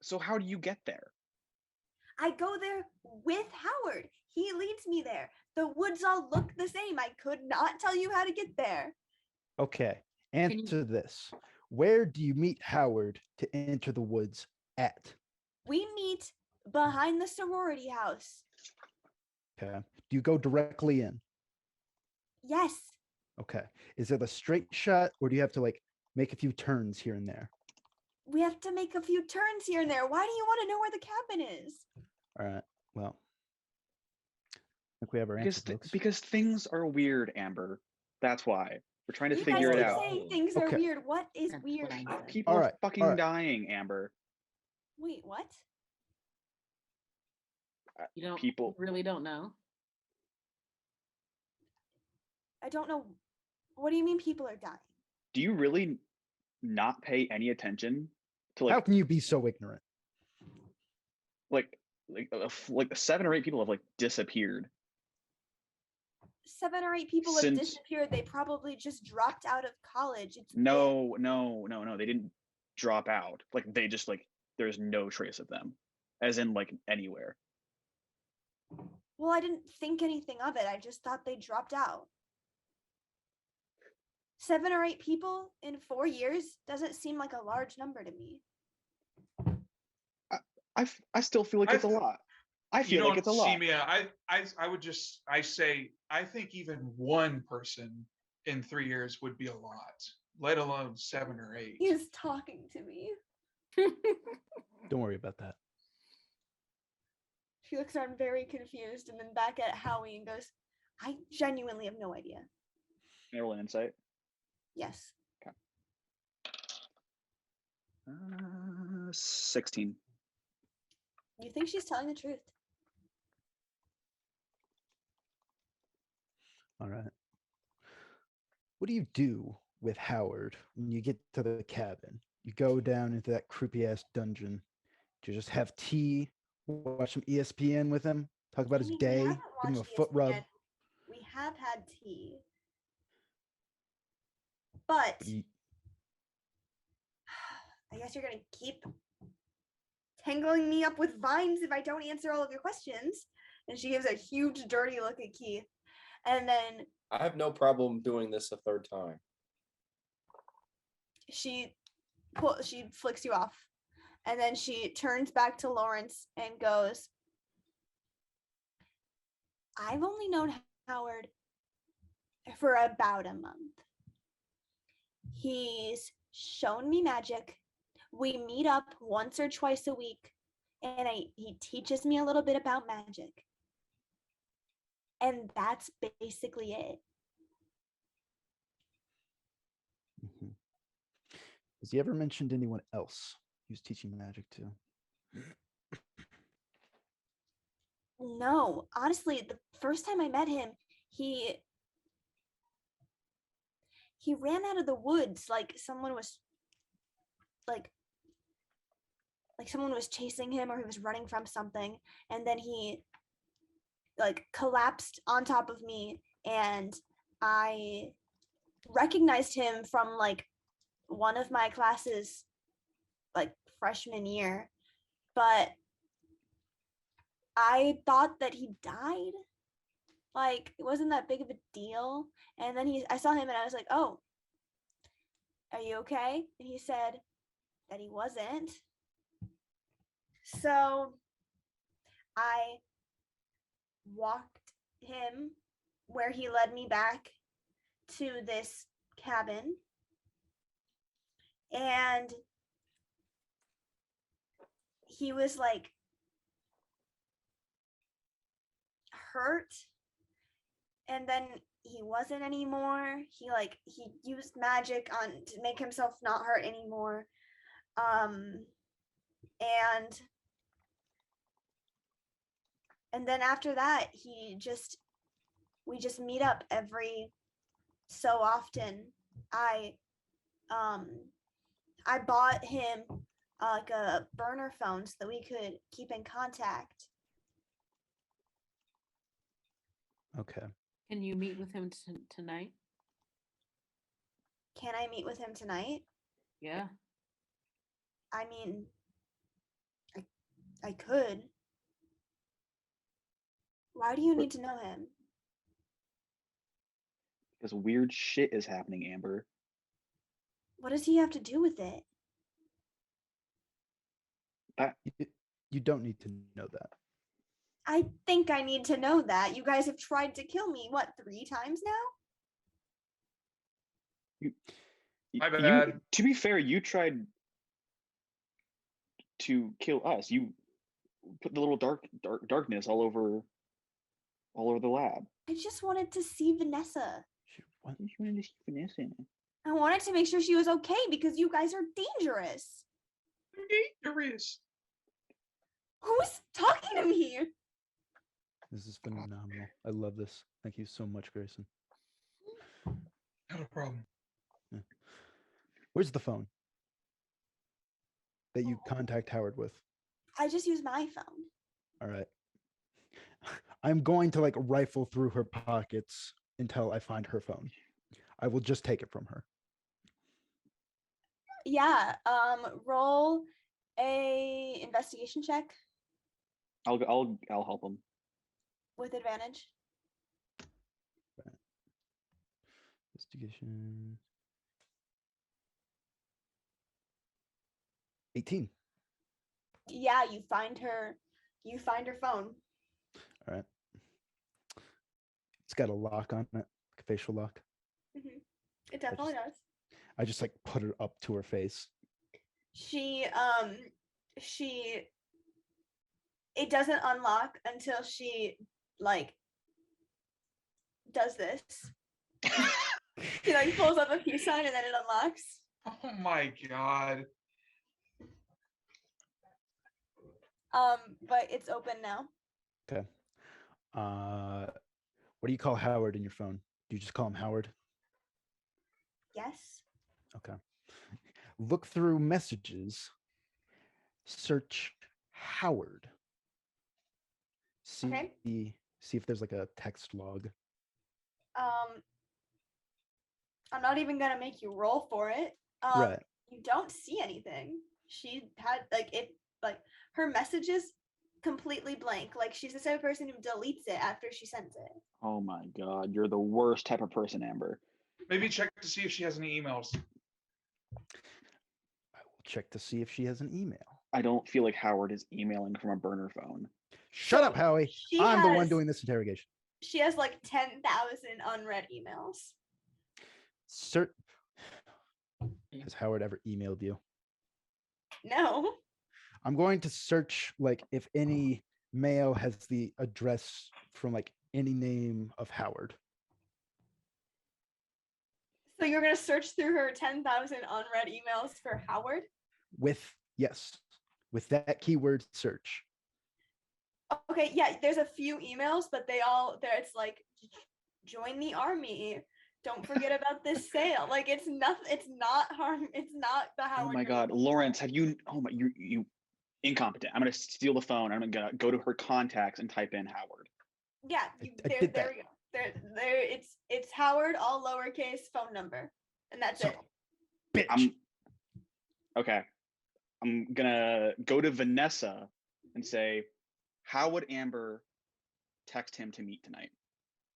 So how do you get there? I go there with Howard. He leads me there. The woods all look the same. I could not tell you how to get there." Okay, answer this. Where do you meet Howard to enter the woods at? We meet behind the sorority house. Okay. Do you go directly in? Yes. Okay. Is it a straight shot, or do you have to like make a few turns here and there? We have to make a few turns here and there. Why do you want to know where the cabin is? All right. Well, I think we have our answer, folks. Because things are weird, Amber. That's why. We're trying to You figure guys it keep out. saying things are Okay. weird. What is That's weird? what I said. People All are right, fucking all right. dying, Amber. Wait, what? You don't People. really don't know. I don't know. What do you mean people are dying? Do you really not pay any attention to How can you be so ignorant? like 7 or 8 people have like disappeared? 7 or 8 people have Since- disappeared. They probably just dropped out of college. It's No. They didn't drop out. Like they just like there's no trace of them, as in like anywhere. Well, I didn't think anything of it. I just thought they dropped out. 7 or 8 people in 4 years doesn't seem like a large number to me. I still feel like it's a lot. I feel like it's a lot. I say I think even one person in 3 years would be a lot, let alone 7 or 8. He is talking to me. Don't worry about that. She looks around very confused and then back at Howie and goes, "I genuinely have no idea." Can I roll an insight? Yes. 16. You think she's telling the truth? All right. What do you do with Howard when you get to the cabin? You go down into that creepy ass dungeon. Do you just have tea, watch some ESPN with him, talk about his We day, haven't give him a watched foot rub? ESPN. We have had tea. But I guess you're going to keep tangling me up with vines if I don't answer all of your questions. And she gives a huge dirty look at Keith. And then I have no problem doing this a third time. she flicks you off. And then she turns back to Lawrence and goes, "I've only known Howard for about a month. He's shown me magic. We meet up once or twice a week, and he teaches me a little bit about magic. And that's basically it." Mhm. Has he ever mentioned anyone else he was teaching magic to? No, honestly, the first time I met him, he ran out of the woods like someone was chasing him, or he was running from something, and then he like collapsed on top of me, and I recognized him from like one of my classes like freshman year, but I thought that he died. Like, it wasn't that big of a deal. And then I saw him and I was like, oh, are you okay? And he said that he wasn't. So I walked him where he led me back to this cabin. And he was like hurt. And then he wasn't anymore. He used magic to make himself not hurt anymore. And then after that, we just meet up every so often. I bought him like a burner phone so that we could keep in contact. Okay. Can you meet with him tonight? Can I meet with him tonight? Yeah. I mean, I could. Why do you need to know him? Because weird shit is happening, Amber. What does he have to do with it? You don't need to know that. I think I need to know that. You guys have tried to kill me, what, 3 times now? My bad. To be fair, you tried to kill us. You put the little darkness all over the lab. I just wanted to see Vanessa. Why did you want to see Vanessa? I wanted to make sure she was okay because you guys are dangerous. Dangerous. Who's talking to me? This is phenomenal. I love this. Thank you so much, Grayson. Not a problem. Yeah. Where's the phone that you contact Howard with? I just use my phone. All right. I'm going to rifle through her pockets until I find her phone. I will just take it from her. Yeah. Roll a investigation check. I'll help him. With advantage. Right. Investigation. 18. Yeah, you find her phone. All right. It's got a lock on it, a facial lock. Mm-hmm. It definitely does. I just put it up to her face. It doesn't unlock until she does this. She pulls up a peace sign and then it unlocks. Oh my god. But it's open now. Okay. What do you call Howard in your phone? Do you just call him Howard? Yes. Okay. Look through messages. Search Howard. See if there's a text log. I'm not even gonna make you roll for it. Right. You don't see anything. She had her messages completely blank. She's the type of person who deletes it after she sends it. Oh my god, you're the worst type of person, Amber. Maybe check to see if she has any emails. I will check to see if she has an email. I don't feel like Howard is emailing from a burner phone. Shut up, Howie. I'm the one doing this interrogation. She has 10,000 unread emails. Has Howard ever emailed you? No. I'm going to search if any mail has the address from any name of Howard. So you're going to search through her 10,000 unread emails for Howard? With that keyword search. Okay, yeah, there's a few emails, but it's join the army. Don't forget about this sale. It's not the Howard. Oh my god, Lawrence, you incompetent. I'm gonna steal the phone. I'm gonna go to her contacts and type in Howard. Yeah, there we go. There it's Howard, all lowercase, phone number. And that's it. Bitch. Okay. I'm gonna go to Vanessa and say, how would Amber text him to meet tonight?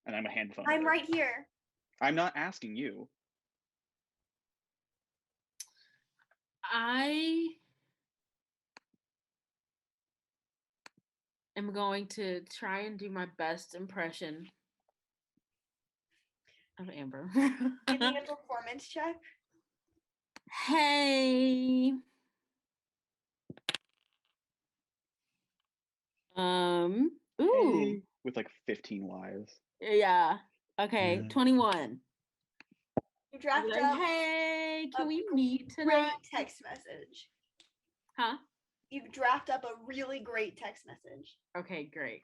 And I'm gonna hand the phone. I'm right here. I'm not asking you. I am going to try and do my best impression of Amber. Give me a performance check. Hey. Ooh. Hey, with like 15 Ys. Yeah. Okay. Yeah. 21. You draft Like, up hey, can a we meet great tonight? text message. Huh? You draft up a really great text message. Okay, great.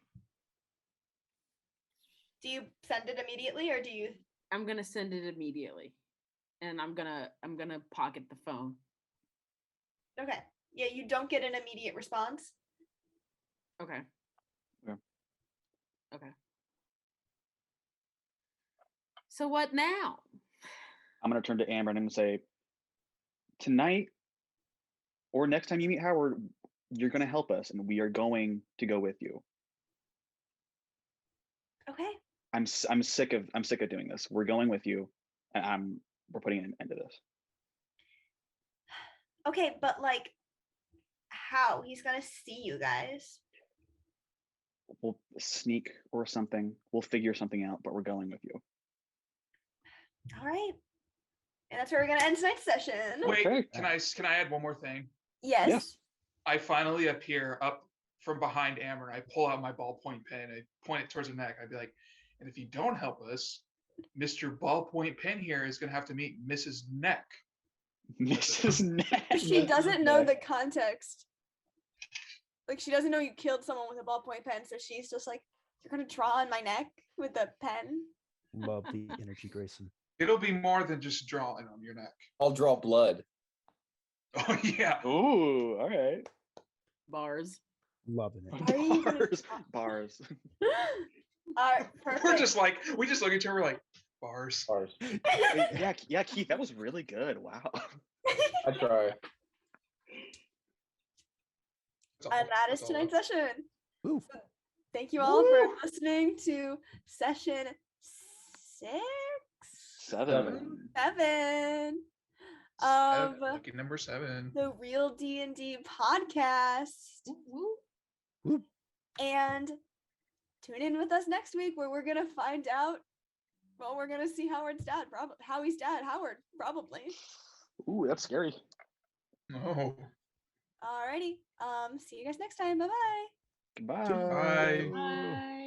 Do you send it immediately or do you? I'm gonna send it immediately, and I'm gonna pocket the phone. Okay. Yeah, you don't get an immediate response. Okay. Yeah. Okay. So what now? I'm gonna turn to Amber and I'm gonna say, tonight or next time you meet Howard, you're gonna help us, and we are going to go with you. Okay. I'm sick of doing this. We're going with you, and we're putting an end to this. Okay, but like, how? He's gonna see you guys. We'll sneak or something. We'll figure something out, but we're going with you. All right. And that's where we're gonna end tonight's session. Wait, Okay. can I add one more thing? Yes. Yes. I finally appear up from behind Amber. I pull out my ballpoint pen. I point it towards her neck. I'd be like, and if you don't help us, Mr. Ballpoint Pen here is going to have to meet Mrs. Neck. Mrs. Neck. She doesn't know the context. Like, she doesn't know you killed someone with a ballpoint pen, so she's just like, you're gonna draw on my neck with a pen? Love the energy, Grayson. It'll be more than just drawing on your neck. I'll draw blood. Oh, yeah. Ooh, all right. Bars. Loving it. Are you gonna Bars. Perfect. We're just like, we just look at each other like, bars. Bars. Yeah, Keith, that was really good. Wow. I try. And that is tonight's session. Ooh. So thank you all for listening to session 7. 7 of Lucky number 7. the Reel DnD Podcast. Woo. And tune in with us next week where we're gonna find out. Well, we're gonna see Howard's dad, Howie's dad, Howard, probably. Ooh, that's scary. Oh. Alrighty. See you guys next time. Bye-bye. Goodbye. Bye. Bye.